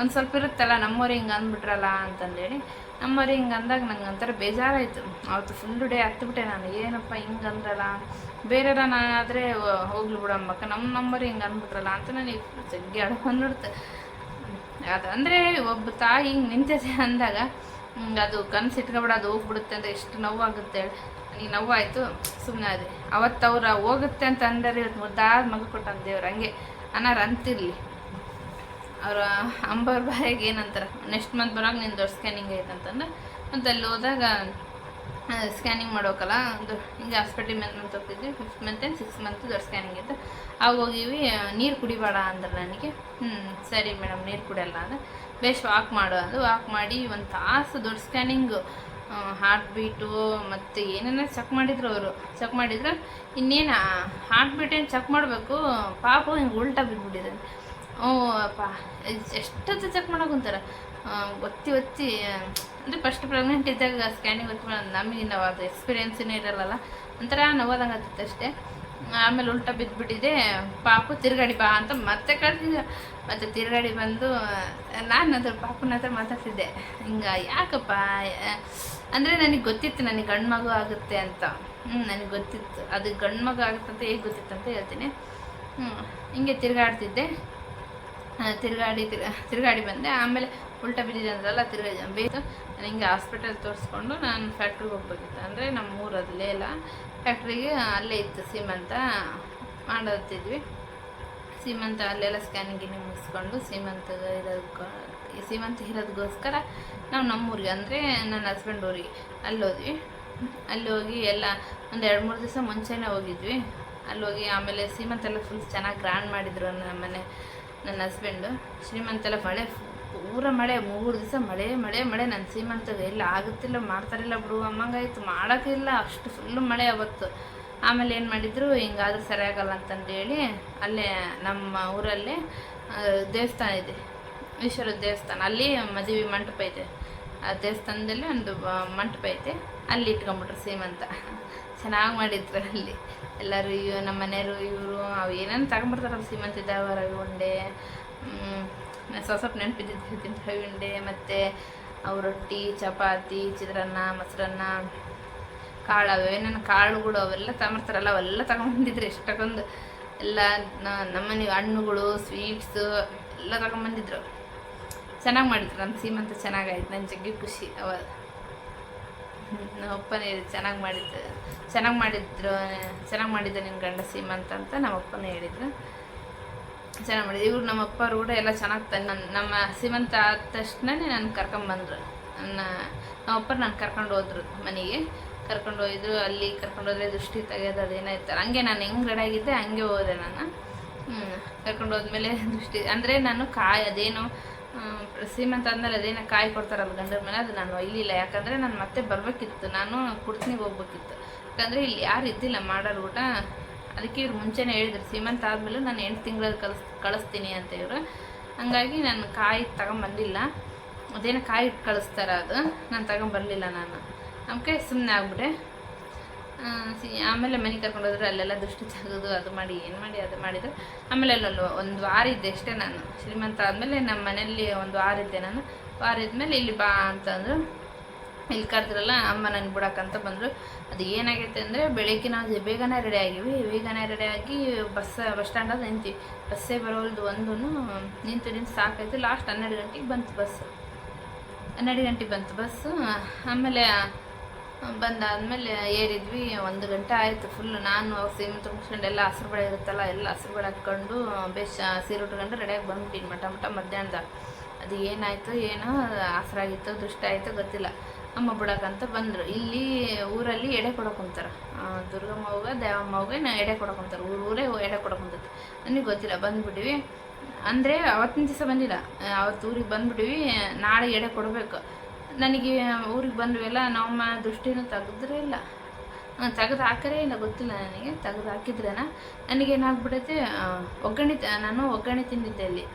ಒಂದು ಸ್ವಲ್ಪ ಇರುತ್ತಲ್ಲ, ನಮ್ಮವ್ರು ಹಿಂಗೆ ಅಂದ್ಬಿಟ್ರಲ್ಲ ಅಂತಂದೇಳಿ. ನಮ್ಮವ್ರು ಹಿಂಗೆ ಅಂದಾಗ ನಂಗೆ ಒಂಥರ ಬೇಜಾರಾಯಿತು. ಅವತ್ತು ಫುಲ್ಲು ಡೇ ಹತ್ತುಬಿಟ್ಟೆ ನಾನು, ಏನಪ್ಪ ಹಿಂಗೆ ಅಂದ್ರಲ್ಲ, ಬೇರೆಯವ್ರ ನಾನಾದರೆ ಹೋಗ್ಲಿ ಬಿಡಂಬಕ್ಕ, ನಮ್ಮವ್ರು ಹಿಂಗೆ ಅಂದ್ಬಿಟ್ರಲ್ಲ ಅಂತ ನನಗೆ ಜಗ್ಗಿ ಅಡ ಬಂದ್ಬಿಡ್ತು. ಅದು ಅಂದರೆ ಒಬ್ಬ ತಾಯಿ ಹಿಂಗೆ ನಿಂತೈತೆ ಅಂದಾಗ ಅದು ಕನಸು ಇಟ್ಕೊಬೇಡ, ಅದು ಹೋಗ್ಬಿಡುತ್ತೆ ಅಂತ ಎಷ್ಟು ನೋವಾಗುತ್ತೆ ಹೇಳಿ. ನನಗೆ ನೋವಾಯಿತು, ಸುಮ್ಮನೆ ಅದೇ. ಅವತ್ತು ಅವ್ರು ಹೋಗುತ್ತೆ ಅಂತ ಅಂದರೆ ಇವತ್ತು ಮುದ್ದಾದ ಮಗು ಕೊಟ್ಟಂತ ದೇವ್ರು. ಹಂಗೆ ಅನಾರು ಅಂತಿರಲಿ, ಅವ್ರ ಅಂಬವ್ರ ಬಾಯಿಗೆ ಏನಂತಾರೆ, ನೆಕ್ಸ್ಟ್ ಮಂತ್ ಬರೋಕೆ ನಿನ್ನ ದೊಡ್ಡ ಸ್ಕ್ಯಾನಿಂಗ್ ಐತಂತಂದ್ರೆ. ಮತ್ತು ಅಲ್ಲಿ ಹೋದಾಗ ಸ್ಕ್ಯಾನಿಂಗ್ ಮಾಡೋಕಲ್ಲ, ಒಂದು ಹಿಂಗೆ ಹಾಸ್ಪಿಟ್ಲಿಗೆ ಮಂತ್ ಹೋಗ್ತಿದ್ವಿ. 5th ಮಂತ್ 6 ಮಂತ್ ದೊಡ್ಡ ಸ್ಕ್ಯಾನಿಂಗ್ ಇತ್ತು. ಆವಾಗ ಹೋಗಿವಿ. ನೀರು ಕುಡಿಬೇಡ ಅಂದ್ರೆ ನನಗೆ. ಸರಿ ಮೇಡಮ್ ನೀರು ಕುಡಿಯಲ್ಲ ಅಂದರೆ, ಬೇಸ್ ವಾಕ್ ಮಾಡು ಅದು. ವಾಕ್ ಮಾಡಿ 1 ತಾಸು ದೊಡ್ಡ ಸ್ಕ್ಯಾನಿಂಗು, ಹಾರ್ಟ್ ಬೀಟು ಮತ್ತು ಏನೇನೋ ಚೆಕ್ ಮಾಡಿದ್ರು ಅವರು. ಚೆಕ್ ಮಾಡಿದ್ರು, ಇನ್ನೇನು ಹಾರ್ಟ್ ಬೀಟ್ ಏನು ಚೆಕ್ ಮಾಡಬೇಕು, ಪಾಪು ಹಿಂಗೆ ಉಲ್ಟಾ ಬಿದ್ದುಬಿಟ್ಟಿದೆ. ಅಪ್ಪ ಎಷ್ಟೊತ್ತು ಚೆಕ್ ಮಾಡೋಕಂತಾರೆ, ಒತ್ತಿ ಅಂದರೆ ಫಸ್ಟ್ ಪ್ರೆಗ್ನೆಂಟ್ ಇದ್ದಾಗ ಸ್ಕ್ಯಾನಿಂಗ್ ನಮಗೆ ನಾವು ಅದು ಎಕ್ಸ್ಪೀರಿಯೆನ್ಸೇ ಇರಲ್ಲ, ಒಂಥರ ನೋವಾದಂಗೆ ಆಗ್ತಿತ್ತು ಅಷ್ಟೇ. ಆಮೇಲೆ ಉಲ್ಟಾ ಬಿದ್ದುಬಿಟ್ಟಿದೆ. ಪಾಪು ತಿರುಗಾಡಿ ಬಾ ಅಂತ ಮತ್ತೆ ಕಳ್ಸಿದ್ದೆ. ಮತ್ತು ತಿರುಗಾಡಿ ಬಂದು ನಾನು ಅದ್ರ ಪಾಪನ ಹತ್ರ ಮಾತಾಡ್ತಿದ್ದೆ, ಹಿಂಗೆ ಯಾಕಪ್ಪ ಅಂದರೆ ನನಗೆ ಗೊತ್ತಿತ್ತು ನನಗೆ ಗಂಡು ಮಗು ಆಗುತ್ತೆ ಅಂತ. ನನಗೆ ಗೊತ್ತಿತ್ತು ಅದು ಗಂಡು ಮಗು ಆಗುತ್ತೆ ಅಂತ ಹೇಗೆ ಗೊತ್ತಿತ್ತು ಅಂತ ಹೇಳ್ತೀನಿ. ಹಿಂಗೆ ತಿರುಗಾಡ್ತಿದ್ದೆ. ತಿರುಗಾಡಿ ಬಂದೆ. ಆಮೇಲೆ ಉಲ್ಟಾ ಬಿದ್ದಿದೆ ಅಂದ್ರಲ್ಲ, ಬೇಯ್ತು. ನಾನು ಹಿಂಗೆ ಹಾಸ್ಪಿಟಲ್ ತೋರಿಸ್ಕೊಂಡು ನಾನು ಫ್ಯಾಕ್ಟ್ರಿಗೆ ಹೋಗ್ಬೇಕಿತ್ತು. ಅಂದರೆ ನಮ್ಮ ಊರಲ್ಲೇ ಇಲ್ಲ, ಫ್ಯಾಕ್ಟ್ರಿಗೆ ಅಲ್ಲೇ ಇತ್ತು ಸೀಮಂತ ಮಾಡೋತಿದ್ವಿ. ಸೀಮಂತ ಅಲ್ಲೆಲ್ಲ ಸ್ಕ್ಯಾನಿಂಗ್ ಮುಗಿಸ್ಕೊಂಡು ಸೀಮಂತ ಇರೋದಕ್ಕೋಸ್ಕರ ನಾವು ನಮ್ಮೂರಿಗೆ, ಅಂದರೆ ನನ್ನ ಹಸ್ಬೆಂಡ್ ಊರಿಗೆ ಅಲ್ಲಿ ಹೋದ್ವಿ. ಅಲ್ಲಿ ಹೋಗಿ ಎಲ್ಲ ಒಂದು 2-3 ದಿವಸ ಮುಂಚೆನೇ ಹೋಗಿದ್ವಿ. ಅಲ್ಲಿ ಹೋಗಿ ಆಮೇಲೆ ಸೀಮಂತೆಲ್ಲ ಫುಲ್ ಚೆನ್ನಾಗಿ ಗ್ರ್ಯಾಂಡ್ ಮಾಡಿದ್ರು ನನ್ನ ಹಸ್ಬೆಂಡು. ಶ್ರೀಮಂತೆಲ್ಲ ಮಳೆ, ಪೂರ ಮಳೆ, 3 ದಿವಸ ಮಳೆ. ನನ್ನ ಸೀಮಂತಗೆ ಎಲ್ಲ ಆಗುತ್ತಿಲ್ಲ, ಮಾಡ್ತಾರಿಲ್ಲ ಬಿಡು ಅಮ್ಮಂಗಾಯ್ತು, ಮಾಡೋಕ್ಕಿಲ್ಲ, ಅಷ್ಟು ಫುಲ್ಲು ಮಳೆ ಅವತ್ತು. ಆಮೇಲೆ ಏನು ಮಾಡಿದ್ರು, ಹಿಂಗಾದ್ರೂ ಸರಿಯಾಗಲ್ಲ ಅಂತಂದೇಳಿ ಅಲ್ಲೇ ನಮ್ಮ ಊರಲ್ಲೇ ದೇವಸ್ಥಾನ ಇದೆ, ಈಶ್ವರ ದೇವಸ್ಥಾನ. ಅಲ್ಲಿ ಮದುವೆ ಮಂಟಪ ಐತೆ. ಆ ದೇವಸ್ಥಾನದಲ್ಲಿ ಒಂದು ಮಂಟಪ ಐತೆ, ಅಲ್ಲಿ ಇಟ್ಕೊಂಬಿಟ್ರು ಸೀಮಂತ. ಚೆನ್ನಾಗಿ ಮಾಡಿದ್ರು ಅಲ್ಲಿ ಎಲ್ಲರೂ. ನಮ್ಮ ಮನೆಯವರು ಇವರು ಅವು ಏನೇನು ತಗೊಂಬರ್ತಾರಲ್ಲ ಸೀಮಂತಿದ್ದಾಗ, ರವಿ ಉಂಡೆ, ಸ್ವಲ್ಪ ನೆನಪಿದ್ದಿದ್ದು ರವಿ ಉಂಡೆ, ಮತ್ತು ಅವು ರೊಟ್ಟಿ, ಚಪಾತಿ, ಚಿತ್ರಾನ್ನ, ಮೊಸರನ್ನ, ಕಾಳು, ಅವೇನೇನು ಕಾಳುಗಳು ಅವೆಲ್ಲ ತಗೊಂಬರ್ತಾರಲ್ಲ ಅವೆಲ್ಲ ತಗೊಂಬಂದಿದ್ರು. ಎಷ್ಟಕ್ಕೊಂದು ಎಲ್ಲ ನಮ್ಮನೆ ಹಣ್ಣುಗಳು, ಸ್ವೀಟ್ಸು ಎಲ್ಲ ತಗೊಂಬಂದಿದ್ರು. ಚೆನ್ನಾಗಿ ಮಾಡಿದ್ರು. ನನ್ನ ಸೀಮಂತ ಚೆನ್ನಾಗಾಯ್ತು, ನನ್ನ ಜಗ್ಗಿ ಖುಷಿ. ಅವಾಗ ನಮ್ಮ ಅಪ್ಪನೇ ಚೆನ್ನಾಗಿ ಮಾಡಿದ್ದೆ ನಿನ್ನ ಗಂಡ ಸೀಮಂತ ಅಂತ ನಮ್ಮ ಅಪ್ಪನೇ ಹೇಳಿದ್ರು. ಚೆನ್ನಾಗಿ ಮಾಡಿದ್ರು ಇವ್ರು. ನಮ್ಮ ಅಪ್ಪರು ಕೂಡ ಎಲ್ಲ ಚೆನ್ನಾಗಿ ನಮ್ಮ ಸೀಮಂತ ಆದ ತಕ್ಷಣನೇ ನಾನು ಕರ್ಕೊಂಬಂದರು. ನಮ್ಮ ಅಪ್ಪರು ನಾನು ಕರ್ಕೊಂಡು ಹೋದ್ರು ಮನೆಗೆ. ಕರ್ಕೊಂಡು ಹೋಗಿದ್ರು. ಅಲ್ಲಿ ಕರ್ಕೊಂಡೋದ್ರೆ ದೃಷ್ಟಿ ತೆಗೆಯೋದು ಅದೇನಾಯ್ತಲ್ಲ, ಹಂಗೆ ನಾನು ಹೆಂಗೆ ರೆಡಿ ಆಗಿದ್ದೆ ಹಂಗೆ ಹೋದೆ ನಾನು. ಕರ್ಕೊಂಡು ಹೋದ್ಮೇಲೆ ದೃಷ್ಟಿ ಅಂದರೆ ನಾನು ಅದೇನು ಸೀಮಂತ ಆದಮೇಲೆ ಅದೇನೋ ಕಾಯಿ ಕೊಡ್ತಾರಲ್ಲ ಗಂಡರ ಮೇಲೆ, ಅದು ನಾನು ಒಯ್ಲಿಲ್ಲ. ಯಾಕಂದರೆ ನಾನು ಮತ್ತೆ ಬರಬೇಕಿತ್ತು, ನಾನು ಕುಡ್ತಿನಿಗೆ ಹೋಗ್ಬೇಕಿತ್ತು. ಯಾಕಂದರೆ ಇಲ್ಲಿ ಯಾರು ಇದ್ದಿಲ್ಲ ಮಾಡೋರು ಊಟ. ಅದಕ್ಕೆ ಇವ್ರು ಮುಂಚೆನೇ ಹೇಳಿದ್ರು ಸೀಮಂತ ಆದಮೇಲೆ ನಾನು 8 ತಿಂಗಳಲ್ಲಿ ಕಳಿಸ್ತೀನಿ ಅಂತ ಇವರು. ಹಂಗಾಗಿ ನಾನು ಕಾಯಿ ತಗೊಂಬಂದಿಲ್ಲ. ಅದೇನೋ ಕಾಯಿ ಇಟ್ಟು ಕಳಿಸ್ತಾರೆ, ಅದು ನಾನು ತಗೊಂಬರಲಿಲ್ಲ. ನಾನು ನಮಗೆ ಸುಮ್ಮನೆ ಆಗ್ಬಿಟ್ಟೆ. ಆಮೇಲೆ ಮನೆ ಕರ್ಕೊಂಡೋದ್ರೆ ಅಲ್ಲೆಲ್ಲ ದುಷ್ಟು ತೆಗೆದು ಅದು ಮಾಡಿ ಏನು ಮಾಡಿ ಅದು ಮಾಡಿದ್ರು. ಆಮೇಲೆ ಅಲ್ಲಲ್ಲ 1 ವಾರ ಇದ್ದೆ ಅಷ್ಟೇ ನಾನು. ಶ್ರೀಮಂತ ಆದಮೇಲೆ ನಮ್ಮ ಮನೆಯಲ್ಲಿ 1 ವಾರ ಇದ್ದೆ ನಾನು. ವಾರ ಇದ್ಮೇಲೆ ಇಲ್ಲಿ ಬಾ ಅಂತಂದರು. ಇಲ್ಲಿ ಕರೆದ್ರಲ್ಲ ಅಮ್ಮ ನನಗೆ ಬಿಡೋಕ್ಕಂತ ಬಂದರು. ಅದು ಏನಾಗೈತೆ ಅಂದರೆ ಬೆಳಗ್ಗೆ ನಾವು ಬೇಗನೆ ರೆಡಿ ಆಗಿ ಬಸ್ ಸ್ಟ್ಯಾಂಡಲ್ಲಿ ನಿಂತೀವಿ. ಬಸ್ಸೇ ಬರೋಲ್ದು ಒಂದು ನಿಂತು ಸಾಕಾಯ್ತು. ಲಾಸ್ಟ್ 12 ಗಂಟೆಗೆ ಬಂತು ಬಸ್ಸು. 12 ಗಂಟೆಗೆ ಬಂತು ಬಸ್ಸು. ಆಮೇಲೆ ಬಂದಾದಮೇಲೆ ಏರಿದ್ವಿ. 1 ಗಂಟೆ ಆಯಿತು ಫುಲ್ಲು. ನಾನು ಸೀಮೆ ತುಂಬಿಸ್ಕೊಂಡು ಎಲ್ಲ ಹಸ್ರು ಬಳೆ ಇರುತ್ತಲ್ಲ, ಎಲ್ಲ ಹಸ್ರು ಬಳೆ ಹಾಕ್ಕೊಂಡು ಸೀರೆ ಉಟ್ಕೊಂಡು ರೆಡಿಯಾಗಿ ಬಂದ್ಬಿಟ್ಟಿನಿ ಮಠ ಮಧ್ಯಾಹ್ನದ. ಅದು ಏನಾಯಿತು ಏನೋ ಹಸ್ರಾಗಿತ್ತು ದುಷ್ಟಾಯಿತು ಗೊತ್ತಿಲ್ಲ. ಅಮ್ಮ ಬಿಡೋಕ್ಕಂತ ಬಂದರು. ಇಲ್ಲಿ ಊರಲ್ಲಿ ಎಡೆ ಕೊಡೋಕೊಂತಾರೆ, ದುರ್ಗಮ್ಮವ್ಗೆ ದೇವಮ್ಮವ್ಗೆ ಎಡೆ ಕೊಡೋಕೊಂತಾರೆ. ಊರೇ ಎಡೆ ಕೊಡೋಕೊಂತದ್ದು. ನನಗೆ ಗೊತ್ತಿಲ್ಲ. ಬಂದುಬಿಟ್ಟಿವಿ ಅಂದರೆ ಅವತ್ತಿನ ದಿವಸ ಬಂದಿಲ್ಲ, ಅವತ್ತು ಊರಿಗೆ ಬಂದುಬಿಟ್ಟಿವಿ. ನಾಳೆ ಎಡೆ ಕೊಡಬೇಕು. ನನಗೆ ಊರಿಗೆ ಬಂದ್ವೆಲ್ಲ ನಮ್ಮಮ್ಮ ದೃಷ್ಟಿನೂ ತೆಗೆದ್ರೆ ಇಲ್ಲ, ತೆಗೆದು ಹಾಕರೇ ಇಲ್ಲ, ಗೊತ್ತಿಲ್ಲ ನನಗೆ. ತೆಗೆದು ಹಾಕಿದ್ರೇನ ನನಗೇನಾಗ್ಬಿಡೈತೆ ನಾನು ಒಗ್ಗರಣೆ ತಿಂದಿದ್ದೆ ಇಲ್ಲಿ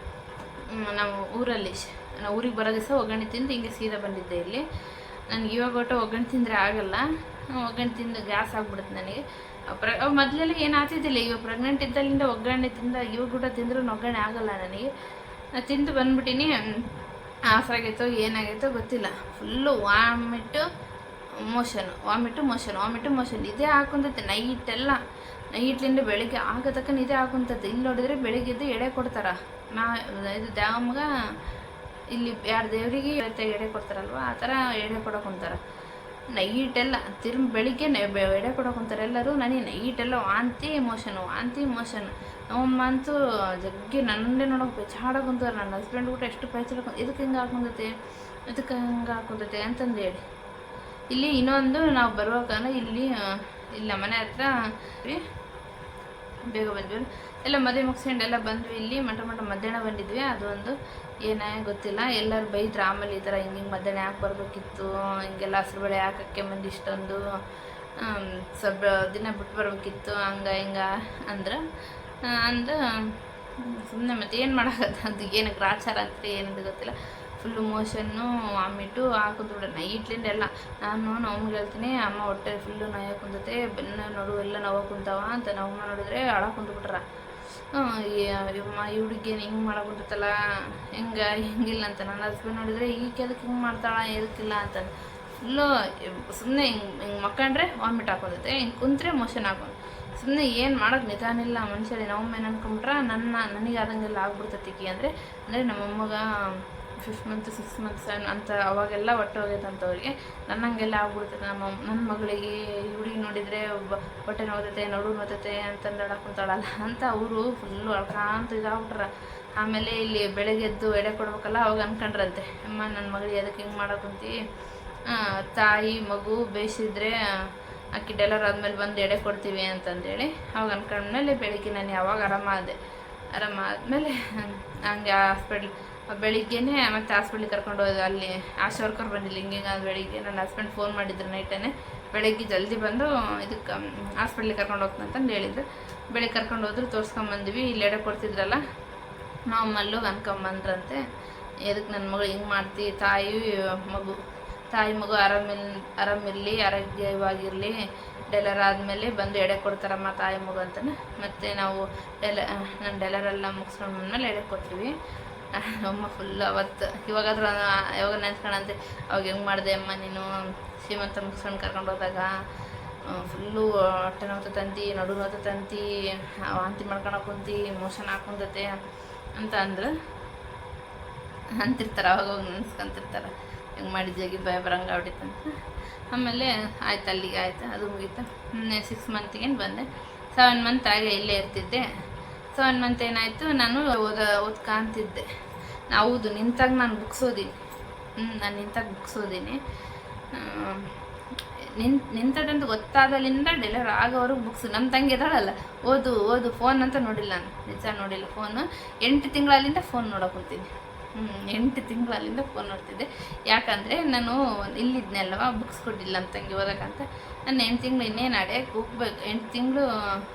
ನಾವು ಊರಲ್ಲಿ. ನಾವು ಊರಿಗೆ ಬರೋ ದಿವಸ ಒಗ್ಗರಣೆ ತಿಂದು ಹಿಂಗೆ ಸೀದಾ ಬಂದಿದ್ದೆ ಇಲ್ಲಿ. ನನಗೆ ಇವಾಗ ಒಟ್ಟು ಒಗ್ಗರಣೆ ತಿಂದರೆ ಆಗಲ್ಲ. ಒಗ್ಗರಣೆ ತಿಂದು ಗ್ಯಾಸ್ ಆಗ್ಬಿಡುತ್ತೆ ನನಗೆ. ಮೊದಲೆಲ್ಲ ಏನು ಆಗ್ತಿದ್ದಿಲ್ಲ. ಇವಾಗ ಪ್ರೆಗ್ನೆಂಟ್ ಇದ್ದಲ್ಲಿಂದ ಒಗ್ಗರಣೆ ಇವಾಗ ಕೂಡ ತಿಂದ್ರೂ ಒಗ್ಗರಣೆ ಆಗಲ್ಲ ನನಗೆ. ತಿಂದು ಬಂದ್ಬಿಟ್ಟಿನಿ. ಆಫರಾಗೈತೋ ಏನಾಗೈತೋ ಗೊತ್ತಿಲ್ಲ. ಫುಲ್ಲು ವಾಮಿಟ್ಟು ಮೋಷನ್ ಇದೇ ಹಾಕೊಂತೈತೆ ನೈಟ್ಲಿಂದ ಬೆಳಿಗ್ಗೆ ಆಗೋತಕ್ಕ ಇದೇ ಹಾಕೊಂತೈತೆ. ಇಲ್ಲಿ ನೋಡಿದ್ರೆ ಬೆಳಿಗ್ಗೆ ಎದ್ದು ಎಡೆ ಕೊಡ್ತಾರೆ. ಇದು ದ್ಯಾಮ್ಗೆ ಇಲ್ಲಿ 2 ದೇವರಿಗೆ ಎಡೆ ಕೊಡ್ತಾರಲ್ವ, ಆ ಥರ ಎಡೆ ಕೊಡೋಕೊಂತಾರೆ ನೈಟೆಲ್ಲ. ಬೆಳಿಗ್ಗೆ ಎಡೆ ಕೊಡೋಕೊಂತಾರೆ ಎಲ್ಲರೂ. ನನಗೆ ನೈಟೆಲ್ಲ ವಾಂತಿ ಮೋಷನು. ನಮ್ಮಮ್ಮ ಅಂತೂ ಜಗ್ಗಿ ನನ್ನೇ ನೋಡೋಕೆ ಪೆಚಾಡೋಕೊಂತಾರೆ. ನನ್ನ ಹಸ್ಬೆಂಡ್ ಊಟ ಎಷ್ಟು ಪೆಚಾಡ್ಕೊಂಡು ಇದಕ್ಕೆ ಹಿಂಗೆ ಹಾಕೊಂತೈತೆ ಅಂತಂದು ಹೇಳಿ. ಇಲ್ಲಿ ಇನ್ನೊಂದು ನಾವು ಬರುವಾಗ ಇಲ್ಲಿ ಮನೆ ಹತ್ರ ಬೇಗ ಬಂದ್ವಿ. ಎಲ್ಲ ಮದುವೆ ಮುಗಿಸ್ಕೊಂಡು ಎಲ್ಲ ಬಂದ್ವಿ. ಇಲ್ಲಿ ಮಠ ಮಧ್ಯಾಹ್ನ ಬಂದಿದ್ವಿ. ಅದು ಒಂದು ಗೊತ್ತಿಲ್ಲ. ಎಲ್ಲರೂ ಬೈದ್ರು ಆಮೇಲೆ ಈ ಥರ ಹಿಂಗೆ ಮಧ್ಯಾಹ್ನ ಯಾಕೆ ಬರಬೇಕಿತ್ತು, ಹಿಂಗೆಲ್ಲ ಹಸ್ರು ಬಳೆ ಹಾಕೋಕ್ಕೆ ಮಂದಿ ಇಷ್ಟೊಂದು ಸ್ವಲ್ಪ ದಿನ ಬಿಟ್ಟು ಬರಬೇಕಿತ್ತು ಹಿಂಗೆ ಅಂದು ಸುಮ್ಮನೆ ಮತ್ತೆ ಏನು ಮಾಡೋಕ್ಕತ್ತ. ಅದು ಏನಕ್ಕೆ ಆಚಾರ ಅಂತ ಏನಂತ ಗೊತ್ತಿಲ್ಲ. ಫುಲ್ಲು ಮೋಷನ್ನು ವಾಮಿಟು ಹಾಕಿದ್ಬಿಡ ನೈಟ್ಲಿಂದ ಎಲ್ಲ. ನಾನು ನಮ್ಗೆ ಹೇಳ್ತೀನಿ, ಅಮ್ಮ ಹೊಟ್ಟೆ ಫುಲ್ಲು ನೋವು ಕುಂತೈತೆ, ಬೆನ್ನು ನೋಡು ಎಲ್ಲ ನೋವು ಕುಂತಾವ ಅಂತ. ನಮ್ಮಮ್ಮ ನೋಡಿದ್ರೆ ಅಳ ಕುಂತ್ಬಿಟ್ರ. ಈ ಹುಡುಗೇನು ಹಿಂಗೆ ಮಾಡಕ್ಕಂತಲ್ಲ, ಹಿಂಗಿಲ್ಲ ಅಂತ. ನನ್ನ ಹಸ್ಬೆಂಡ್ ನೋಡಿದರೆ ಈಕೆ ಅದಕ್ಕೆ ಹಿಂಗೆ ಮಾಡ್ತಾಳ, ಎದಕ್ಕಿಲ್ಲ ಅಂತ. ಫುಲ್ಲು ಸುಮ್ಮನೆ ಹಿಂಗೆ ಮಕ್ಕಂಡ್ರೆ ವಾಮಿಟ್ ಹಾಕೋದೈತೆ, ಹಿಂಗೆ ಕುಂತ್ರೆ ಮೋಷನ್ ಹಾಕೊಂಡು. ಸುಮ್ಮನೆ ಏನು ಮಾಡೋಕ್ಕೆ ನಿಧಾನ ಇಲ್ಲ ಮನುಷ್ಯರಿ. ನಮ್ಮಮ್ಮ ಏನು ಅನ್ಕೊಂಡ್ರೆ ನನಗೆ ಆದಂಗೆಲ್ಲ ಆಗ್ಬಿಡ್ತೈತಿ. ಅಂದರೆ ನಮ್ಮಮ್ಮಗೆ 5th ಮಂತ್ 6th ಮಂತ್ಸ್ ಅಂತ ಅವಾಗೆಲ್ಲ ಹೊಟ್ಟೆ ಹೋಗೈತಂತವ್ರಿಗೆ. ನನ್ನಂಗೆಲ್ಲ ಆಗ್ಬಿಡ್ತೈತೆ. ನನ್ನ ಮಗಳಿಗೆ ಈ ಹುಡುಗಿ ನೋಡಿದರೆ ಹೊಟ್ಟೆ ನೋತೈತೆ, ನಡು ನೋತೈತೆ ಅಂತಂದು ಕುಂತಾಳಲ್ಲ ಅಂತ ಅವರು ಫುಲ್ಲು ಅಳ್ಕಾಂತ ಇದಾಗ್ಬಿಟ್ರ. ಆಮೇಲೆ ಇಲ್ಲಿ ಬೆಳಗ್ಗೆ ಎದ್ದು ಎಡೆ ಕೊಡ್ಬೇಕಲ್ಲ, ಅವಾಗ ಅನ್ಕೊಂಡ್ರಂತೆ, ಅಮ್ಮ ನನ್ನ ಮಗಳಿಗೆ ಅದಕ್ಕೆ ಹಿಂಗೆ ಮಾಡೋಕ್ಕಂತಿ, ತಾಯಿ ಮಗು ಬೇಯಿಸಿದ್ರೆ ಅಕ್ಕಿ ಡೆಲಿವರಿ ಆದಮೇಲೆ ಬಂದು ಎಡೆ ಕೊಡ್ತೀವಿ ಅಂತಂದೇಳಿ ಅವಾಗ ಅನ್ಕೊಂಡ್ಮೇಲೆ ಬೆಳಿಗ್ಗೆ ನಾನು ಯಾವಾಗ ಆರಾಮಾದಮೇಲೆ ಹಂಗೆ ಬೆಳಿಗ್ಗೆನೇ ಮತ್ತೆ ಹಾಸ್ಪಿಟ್ಲಿಗೆ ಕರ್ಕೊಂಡು ಹೋದ. ಅಲ್ಲಿ ಆಶಾ ವರ್ಕರ್ ಬಂದಿಲ್ಲ. ಹಿಂಗೆ ಬೆಳಿಗ್ಗೆ ನನ್ನ ಹಸ್ಬೆಂಡ್ ಫೋನ್ ಮಾಡಿದ್ರು ನೈಟೇ. ಬೆಳಗ್ಗೆ ಜಲ್ದಿ ಬಂದು ಇದಕ್ಕೆ ಹಾಸ್ಪಿಟ್ಲಿಗೆ ಕರ್ಕೊಂಡು ಹೋಗ್ತಂತಂದು ಹೇಳಿದ್ರು. ಬೆಳಿಗ್ಗೆ ಕರ್ಕೊಂಡು ಹೋದ್ರು, ತೋರಿಸ್ಕೊಂಬಂದ್ವಿ. ಇಲ್ಲಿ ಎಡೆ ಕೊಡ್ತಿದ್ರಲ್ಲ, ನಾವು ಮಲ್ಲುಗೆ ಅನ್ಕೊಂಬಂದ್ರಂತೆ, ಎದಕ್ಕೆ ನನ್ನ ಮಗಳು ಹಿಂಗೆ ಮಾಡ್ತಿ, ತಾಯಿ ಮಗು ಆರಾಮಿರಲಿ, ಆರೋಗ್ಯವಾಗಿರಲಿ, ಡೆಲಿವರಿ ಆದಮೇಲೆ ಬಂದು ಎಡೆ ಕೊಡ್ತಾರಮ್ಮ ತಾಯಿ ಮಗು ಅಂತಾನೆ. ಮತ್ತು ನಾವು ನಾನು ಡೆಲಿವರೆಲ್ಲ ಮುಗಿಸ್ಕೊಂಡು ಬಂದಮೇಲೆ ಎಡೆ ಕೊಡ್ತೀವಿ. ಅಮ್ಮ ಫುಲ್ಲು ಅವತ್ತು ಯಾವಾಗ ನೆನ್ಸ್ಕೊಳಂತೆ, ಅವಾಗ ಹೆಂಗೆ ಮಾಡಿದೆ ಅಮ್ಮ ನೀನು ಶ್ರೀಮಂತ ಮುಗಿಸ್ಕೊಂಡು ಕರ್ಕೊಂಡು ಹೋದಾಗ, ಫುಲ್ಲು ಹೊಟ್ಟೆ ನೋವು ತಂತಿ, ನಡು ನೋವು ತಂತಿ, ವಾಂತಿ ಮಾಡ್ಕೊಳಕ್ಕೆ ಕುಂತಿ, ಮೋಷನ್ ಹಾಕೊಂತೈತೆ ಅಂತ ಅಂತಿರ್ತಾರೆ. ಅವಾಗ ಹೋಗಿ ನೆನ್ಸ್ಕೊಂತಿರ್ತಾರೆ, ಹೆಂಗೆ ಮಾಡಿದ್ದಾಗಿ ಭಯ ಬರಂಗೆ ಆಗ್ಬಿಟ್ಟಿತ್ತಂತ. ಆಮೇಲೆ ಆಯ್ತು, ಅಲ್ಲಿಗೆ ಆಯಿತು, ಅದು ಮುಗೀತು. 6 ಮಂತಿಗೇನು ಬಂದೆ. 7 ಮಂತ್ ಆಗಿ ಇಲ್ಲೇ ಇರ್ತಿದ್ದೆ. 7 ಮಂತ್ ಏನಾಯಿತು, ನಾನು ಓದ್ಕೊಂತಿದ್ದೆ. ಹೌದು, ನಿಂತಾಗ ನಾನು ಬುಕ್ಸ್ ಓದೀನಿ. ನಾನು ನಿಂತಾಗ ಬುಕ್ಸ್ ಓದೀನಿ. ನಿಂತದಂತ ಗೊತ್ತಾದಲ್ಲಿಂದ ಡೆಲಿವರಿ ಆಗೋವರೆಗೂ ಬುಕ್ಸ್. ನಮ್ಮ ತಂಗಿ ಇದ್ದಾಳಲ್ಲ, ಓದು ಫೋನ್ ಅಂತ ನೋಡಿಲ್ಲ ನಾನು, ನಿಜ ನೋಡಿಲ್ಲ ಫೋನು. 8 ತಿಂಗಳಲ್ಲಿಂದ ಫೋನ್ ನೋಡೋಕೊಳ್ತೀನಿ. 8 ತಿಂಗಳಲ್ಲಿಂದ ಫೋನ್ ನೋಡ್ತಿದ್ದೆ. ಯಾಕಂದರೆ ನಾನು ಇಲ್ಲಿದ್ನೆಲ್ಲವ, ಬುಕ್ಸ್ ಕೊಟ್ಟಿಲ್ಲ ನಮ್ಮ ತಂಗಿ ಓದೋಕ್ಕಂತ. ನಾನು 8 ತಿಂಗಳು ಇನ್ನೇನು ಅಡ್ಯಾಕೆ ಹೋಗ್ಬೇಕು, 8 ತಿಂಗಳು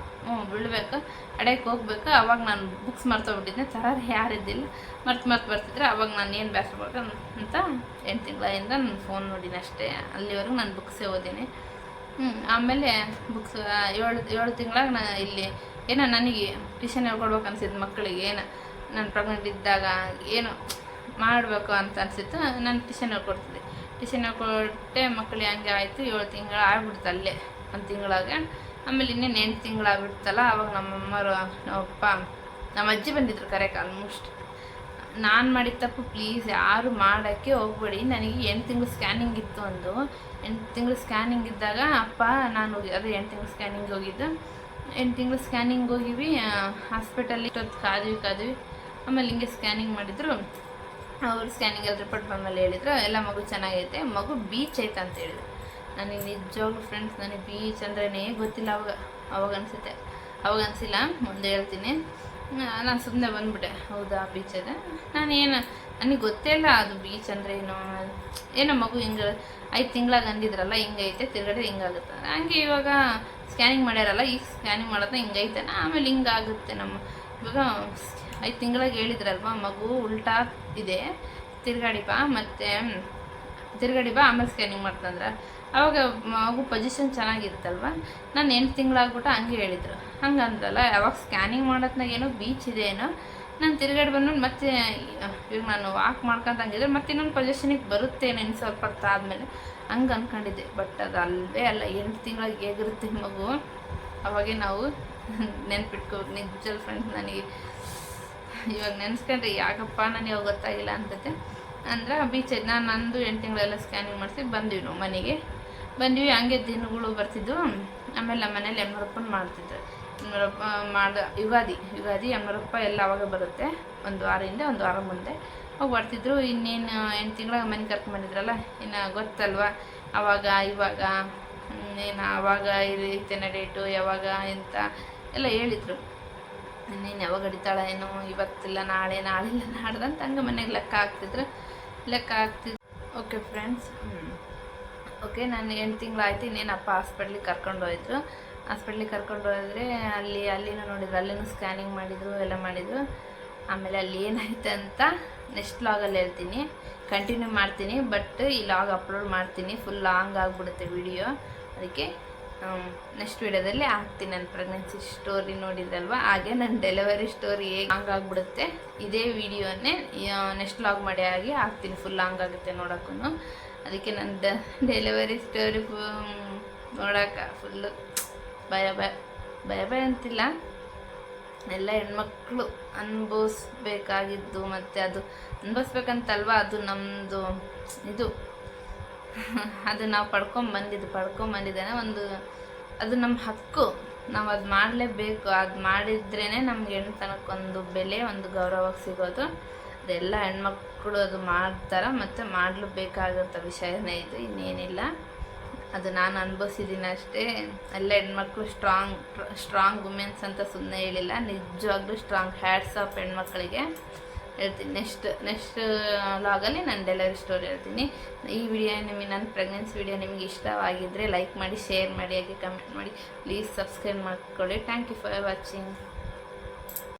ಬೀಳ್ಬೇಕು, ಅಡೆಗೆ ಹೋಗ್ಬೇಕು. ಅವಾಗ ನಾನು ಬುಕ್ಸ್ ಮರ್ತೋಗ್ಬಿಟ್ಟಿದ್ದೆ, ತರೋರು ಯಾರಿದ್ದಿಲ್ಲ, ಮರ್ತು ಬರ್ತಿದ್ರೆ ಅವಾಗ ನಾನು ಏನು ಬೇಸರ ಅಂತ 8 ತಿಂಗಳಿಂದ ನಾನು ಫೋನ್ ನೋಡಿನಿ ಅಷ್ಟೇ. ಅಲ್ಲಿವರೆಗೂ ನಾನು ಬುಕ್ಸೇ ಓದೀನಿ. ಆಮೇಲೆ ಬುಕ್ಸ್ 7 ತಿಂಗಳಾಗ ನಾನು ಇಲ್ಲಿ ಏನೋ ನನಗೆ ಟ್ಯೂಷನ್ ಹೇಳ್ಕೊಡ್ಬೇಕು ಅನಿಸಿದ್ದು ಮಕ್ಕಳಿಗೆ. ಏನೋ ನಾನು ಪ್ರೆಗ್ನೆಂಟ್ ಇದ್ದಾಗ ಏನು ಮಾಡಬೇಕು ಅಂತ ಅನಿಸಿತ್ತು. ನಾನು ಟ್ಯೂಷನ್ ಹೇಳ್ಕೊಡ್ತಿದ್ದೆ. ಟ್ಯೂಷನ್ ಹೇಳ್ಕೊಟ್ಟೆ ಮಕ್ಕಳಿಗೆ ಹಂಗೆ ಆಯಿತು. 7 ತಿಂಗಳು ಆಗ್ಬಿಡ್ತು ಅಲ್ಲೇ 1 ತಿಂಗಳಾಗ. ಆಮೇಲೆ ಇನ್ನೇನು 8 ತಿಂಗಳಾಗ್ಬಿಡ್ತಲ್ಲ. ಅವಾಗ ನಮ್ಮಮ್ಮರು ನಮ್ಮಪ್ಪ ನಮ್ಮ ಅಜ್ಜಿ ಬಂದಿದ್ರು ಕರೆಕ್ಟ್. ಆಲ್ಮೋಸ್ಟ್ ನಾನು ಮಾಡಿದ ತಪ್ಪು ಪ್ಲೀಸ್ ಯಾರು ಮಾಡೋಕ್ಕೆ ಹೋಗ್ಬೇಡಿ. ನನಗೆ 8 ತಿಂಗಳು ಸ್ಕ್ಯಾನಿಂಗ್ ಇತ್ತು. 8 ತಿಂಗಳು ಸ್ಕ್ಯಾನಿಂಗ್ ಇದ್ದಾಗ ಅಪ್ಪ ನಾನು ಅದೇ 8 ತಿಂಗಳು ಸ್ಕ್ಯಾನಿಂಗ್ ಹೋಗಿದ್ದು. 8 ತಿಂಗಳು ಸ್ಕ್ಯಾನಿಂಗ್ ಹೋಗಿವಿ ಹಾಸ್ಪಿಟಲ್ಲಿ. ಇಷ್ಟೊತ್ತು ಕಾದ್ವಿ. ಆಮೇಲೆ ಹಿಂಗೆ ಸ್ಕ್ಯಾನಿಂಗ್ ಮಾಡಿದ್ರು. ಅವರು ಸ್ಕ್ಯಾನಿಂಗ್ ಎಲ್ಲ ರಿಪೋರ್ಟ್ ಬಂದಮೇಲೆ ಹೇಳಿದ್ರು ಎಲ್ಲ ಮಗು ಚೆನ್ನಾಗೈತೆ, ಮಗು ಬೀಚ್ ಐತೆ ಅಂತ ಹೇಳಿದ್ರು. ನನಗೆ ನಿಜವಾಗ್ಲೂ ಫ್ರೆಂಡ್ಸ್, ನನಗೆ ಬೀಚ್ ಅಂದ್ರೇ ಗೊತ್ತಿಲ್ಲ. ಅವಾಗ ಅನಿಸುತ್ತೆ, ಅವಾಗ ಅನಿಸಿಲ್ಲ. ಮುಂದೆ ಹೇಳ್ತೀನಿ. ನಾನು ಸುಮ್ಮನೆ ಬಂದುಬಿಟ್ಟೆ, ಹೌದಾ ಬೀಚ್ ಇದೆ. ನನಗೆ ಗೊತ್ತೇ ಇಲ್ಲ ಅದು ಬೀಚ್ ಅಂದರೆ ಏನೋ ಮಗು ಹಿಂಗೆ 5 ತಿಂಗಳಾಗ ಅಂದಿದ್ರಲ್ಲ ಹಿಂಗೈತೆ, ತಿರ್ಗಡೆ ಹಿಂಗಾಗುತ್ತೆ. ಹಂಗೆ ಇವಾಗ ಸ್ಕ್ಯಾನಿಂಗ್ ಮಾಡ್ಯಾರಲ್ಲ, ಈಗ ಸ್ಕ್ಯಾನಿಂಗ್ ಮಾಡೋದನ್ನ ಹಿಂಗೈತೆನ, ಆಮೇಲೆ ಹಿಂಗಾಗುತ್ತೆ. ಇವಾಗ 5 ತಿಂಗಳಾಗ ಹೇಳಿದ್ರಲ್ವ ಮಗು ಉಲ್ಟಾ ಇದೆ, ತಿರ್ಗಾಡಿ ಬಾ ಆಮೇಲೆ ಸ್ಕ್ಯಾನಿಂಗ್ ಮಾಡ್ತಂದ್ರೆ ಆವಾಗ ಮಗು ಪೊಸಿಷನ್ ಚೆನ್ನಾಗಿರುತ್ತಲ್ವ. ನಾನು 8 ತಿಂಗಳಾಗ್ಬಿಟ್ಟು ಹಂಗೆ ಹೇಳಿದ್ರು. ಹಂಗೆ ಅಂದ್ರಲ್ಲ, ಯಾವಾಗ ಸ್ಕ್ಯಾನಿಂಗ್ ಮಾಡೋದ್ನಾಗ ಏನೋ ಬೀಚ್ ಇದೆ ಏನೋ. ನಾನು ತಿರ್ಗಾಡಿ ಬಂದ್ಮೇಲೆ ಮತ್ತೆ ಇವಾಗ ನಾನು ವಾಕ್ ಮಾಡ್ಕೊಂತಂಗಿದ್ರೆ ಮತ್ತೆ ಇನ್ನೊಂದು ಪೊಸಿಷನಿಗೆ ಬರುತ್ತೇನೋ ಇನ್ನು ಸ್ವಲ್ಪ ಹೊತ್ತು ಆದಮೇಲೆ ಹಂಗೆ ಅಂದ್ಕೊಂಡಿದ್ದೆ. ಬಟ್ ಅದು ಅಲ್ಲವೇ ಅಲ್ಲ. 8 ತಿಂಗಳಿಗೆ ಹೇಗಿರುತ್ತೆ ಮಗು ಅವಾಗೇ ನಾವು ನೆನ್ಪಿಟ್ಕೋಬೇಕು. ನಿಜ ಫ್ರೆಂಡ್ಸ್, ನನಗೆ ಇವಾಗ ನೆನೆಸ್ಕೊಂಡ್ರೆ ಯಾಕಪ್ಪ ನನಗೆ ಗೊತ್ತಾಗಿಲ್ಲ ಅಂತೈತೆ. ಅಂದ್ರೆ ಬೀಚ್ ನಾನು ನಂದು 8 ತಿಂಗಳೆಲ್ಲ ಸ್ಕ್ಯಾನಿಂಗ್ ಮಾಡಿಸಿ ಬಂದ್ವಿ. ನಾವು ಮನೆಗೆ ಬಂದ್ವಿ. ಹಂಗೆ ದಿನಗಳು ಬರ್ತಿದ್ವು. ಆಮೇಲೆ ನಮ್ಮ ಮನೇಲಿ ಎಮ್ಮರಪ್ಪನ ಮಾಡ್ತಿದ್ರು. ಎಮ್ಮರಪ್ಪ ಯುಗಾದಿ ಎಮ್ಮರಪ್ಪ ಎಲ್ಲ ಅವಾಗ ಬರುತ್ತೆ. ಒಂದು ವಾರ ಮುಂದೆ ಅವಾಗ ಬರ್ತಿದ್ರು. ಇನ್ನೇನು 8 ತಿಂಗಳಾಗ ಮನೆ ಕರ್ಕೊಂಡ್ಬಂದಿದ್ರಲ್ಲ, ಇನ್ನು ಗೊತ್ತಲ್ವ ಅವಾಗ ಇವಾಗ ಆವಾಗ ಈ ರೀತಿ ಡೇಟು ಯಾವಾಗ ಅಂತ ಎಲ್ಲ ಹೇಳಿದರು. ಇನ್ನೇನು ಯಾವಾಗ ಹಿಡಿತಾಳ ಏನೋ, ಇವತ್ತಿಲ್ಲ ನಾಳೆ, ನಾಳಿಲ್ಲ ನಾಡ್ದಂತ ಹಂಗೆ ಮನೆಗೆ ಲೆಕ್ಕ ಆಗ್ತಿದ್ರು. ಓಕೆ ಫ್ರೆಂಡ್ಸ್, ನಾನು 8 ತಿಂಗಳಾಯ್ತು. ಇನ್ನೇನಪ್ಪ ಹಾಸ್ಪಿಟ್ಲಿಗೆ ಕರ್ಕೊಂಡು ಹೋಗಿದ್ರು. ಅಲ್ಲಿನೂ ನೋಡಿದ್ರು, ಅಲ್ಲಿನೂ ಸ್ಕ್ಯಾನಿಂಗ್ ಮಾಡಿದರು, ಎಲ್ಲ ಮಾಡಿದರು. ಆಮೇಲೆ ಅಲ್ಲಿ ಏನಾಯ್ತು ಅಂತ ನೆಕ್ಸ್ಟ್ ಲಾಗಲ್ಲಿ ಹೇಳ್ತೀನಿ. ಕಂಟಿನ್ಯೂ ಮಾಡ್ತೀನಿ, ಬಟ್ ಈ ಲಾಗ್ ಅಪ್ಲೋಡ್ ಮಾಡ್ತೀನಿ. ಫುಲ್ ಲಾಂಗ್ ಆಗಿಬಿಡುತ್ತೆ ವಿಡಿಯೋ. ಅದಕ್ಕೆ ನೆಕ್ಸ್ಟ್ ವಿಡಿಯೋದಲ್ಲಿ ಹಾಕ್ತೀನಿ. ನನ್ನ ಪ್ರೆಗ್ನೆನ್ಸಿ ಸ್ಟೋರಿ ನೋಡಿದ್ರಲ್ವ, ಹಾಗೆ ನನ್ನ ಡೆಲಿವರಿ ಸ್ಟೋರಿ ಹೇಗೆ ಲಾಂಗ್ ಆಗಿಬಿಡುತ್ತೆ. ಇದೇ ವಿಡಿಯೋನೇ ನೆಕ್ಸ್ಟ್ ಲಾಗ್ ಮಾಡಿ ಹಾಕ್ತೀನಿ. ಫುಲ್ ಲಾಂಗ್ ಆಗುತ್ತೆ ನೋಡೋಕ್ಕೂ. ಅದಕ್ಕೆ ನನ್ನ ಡೆಲಿವರಿ ಸ್ಟೋರಿ ನೋಡೋಕೆ ಫುಲ್ಲು ಭಯ ಅಂತಿಲ್ಲ, ಎಲ್ಲ ಹೆಣ್ಮಕ್ಳು ಅನುಭವಿಸ್ಬೇಕಾಗಿದ್ದು. ಮತ್ತು ಅದು ಅನುಭವಿಸ್ಬೇಕಂತಲ್ವ, ಅದು ನಮ್ಮದು ಇದು ಅದು ನಾವು ಪಡ್ಕೊಂಬಂದಿದ್ದೇನೆ. ಅದು ನಮ್ಮ ಹಕ್ಕು. ನಾವು ಅದು ಮಾಡಲೇಬೇಕು. ಅದು ಮಾಡಿದ್ರೇ ನಮ್ಗೆ ಹೆಣ್ತನಕ್ಕೊಂದು ಬೆಲೆ, ಒಂದು ಗೌರವ ಸಿಗೋದು. ಅದೆಲ್ಲ ಹೆಣ್ಮಕ್ಳು ಅದು ಮಾಡ್ತಾರೆ, ಮತ್ತು ಮಾಡಲೇಬೇಕಾಗಂಥ ವಿಷಯನೇ ಇದು, ಇನ್ನೇನಿಲ್ಲ. ಅದು ನಾನು ಅನುಭವಿಸಿದ್ದೀನಿ ಅಷ್ಟೇ. ಎಲ್ಲ ಹೆಣ್ಮಕ್ಳು ಸ್ಟ್ರಾಂಗ್ ವುಮೆನ್ಸ್ ಅಂತ ಸುಮ್ಮನೆ ಹೇಳಿಲ್ಲ, ನಿಜವಾಗ್ಲೂ ಸ್ಟ್ರಾಂಗ್. ಹ್ಯಾಟ್ಸ್ ಆಫ್ ಹೆಣ್ಮಕ್ಳಿಗೆ ಹೇಳ್ತೀನಿ. ನೆಕ್ಸ್ಟ್ ಲಾಗಲ್ಲಿ ನಾನು ಡೆಲಿವರಿ ಸ್ಟೋರಿ ಹೇಳ್ತೀನಿ. ಈ ವಿಡಿಯೋ ನನ್ನ ಪ್ರೆಗ್ನೆನ್ಸಿ ವಿಡಿಯೋ ನಿಮಗೆ ಇಷ್ಟವಾಗಿದ್ದರೆ ಲೈಕ್ ಮಾಡಿ, ಶೇರ್ ಮಾಡಿ, ಹಾಗೆ ಕಮೆಂಟ್ ಮಾಡಿ. ಪ್ಲೀಸ್ ಸಬ್ಸ್ಕ್ರೈಬ್ ಮಾಡ್ಕೊಳ್ಳಿ. Thank you for watching.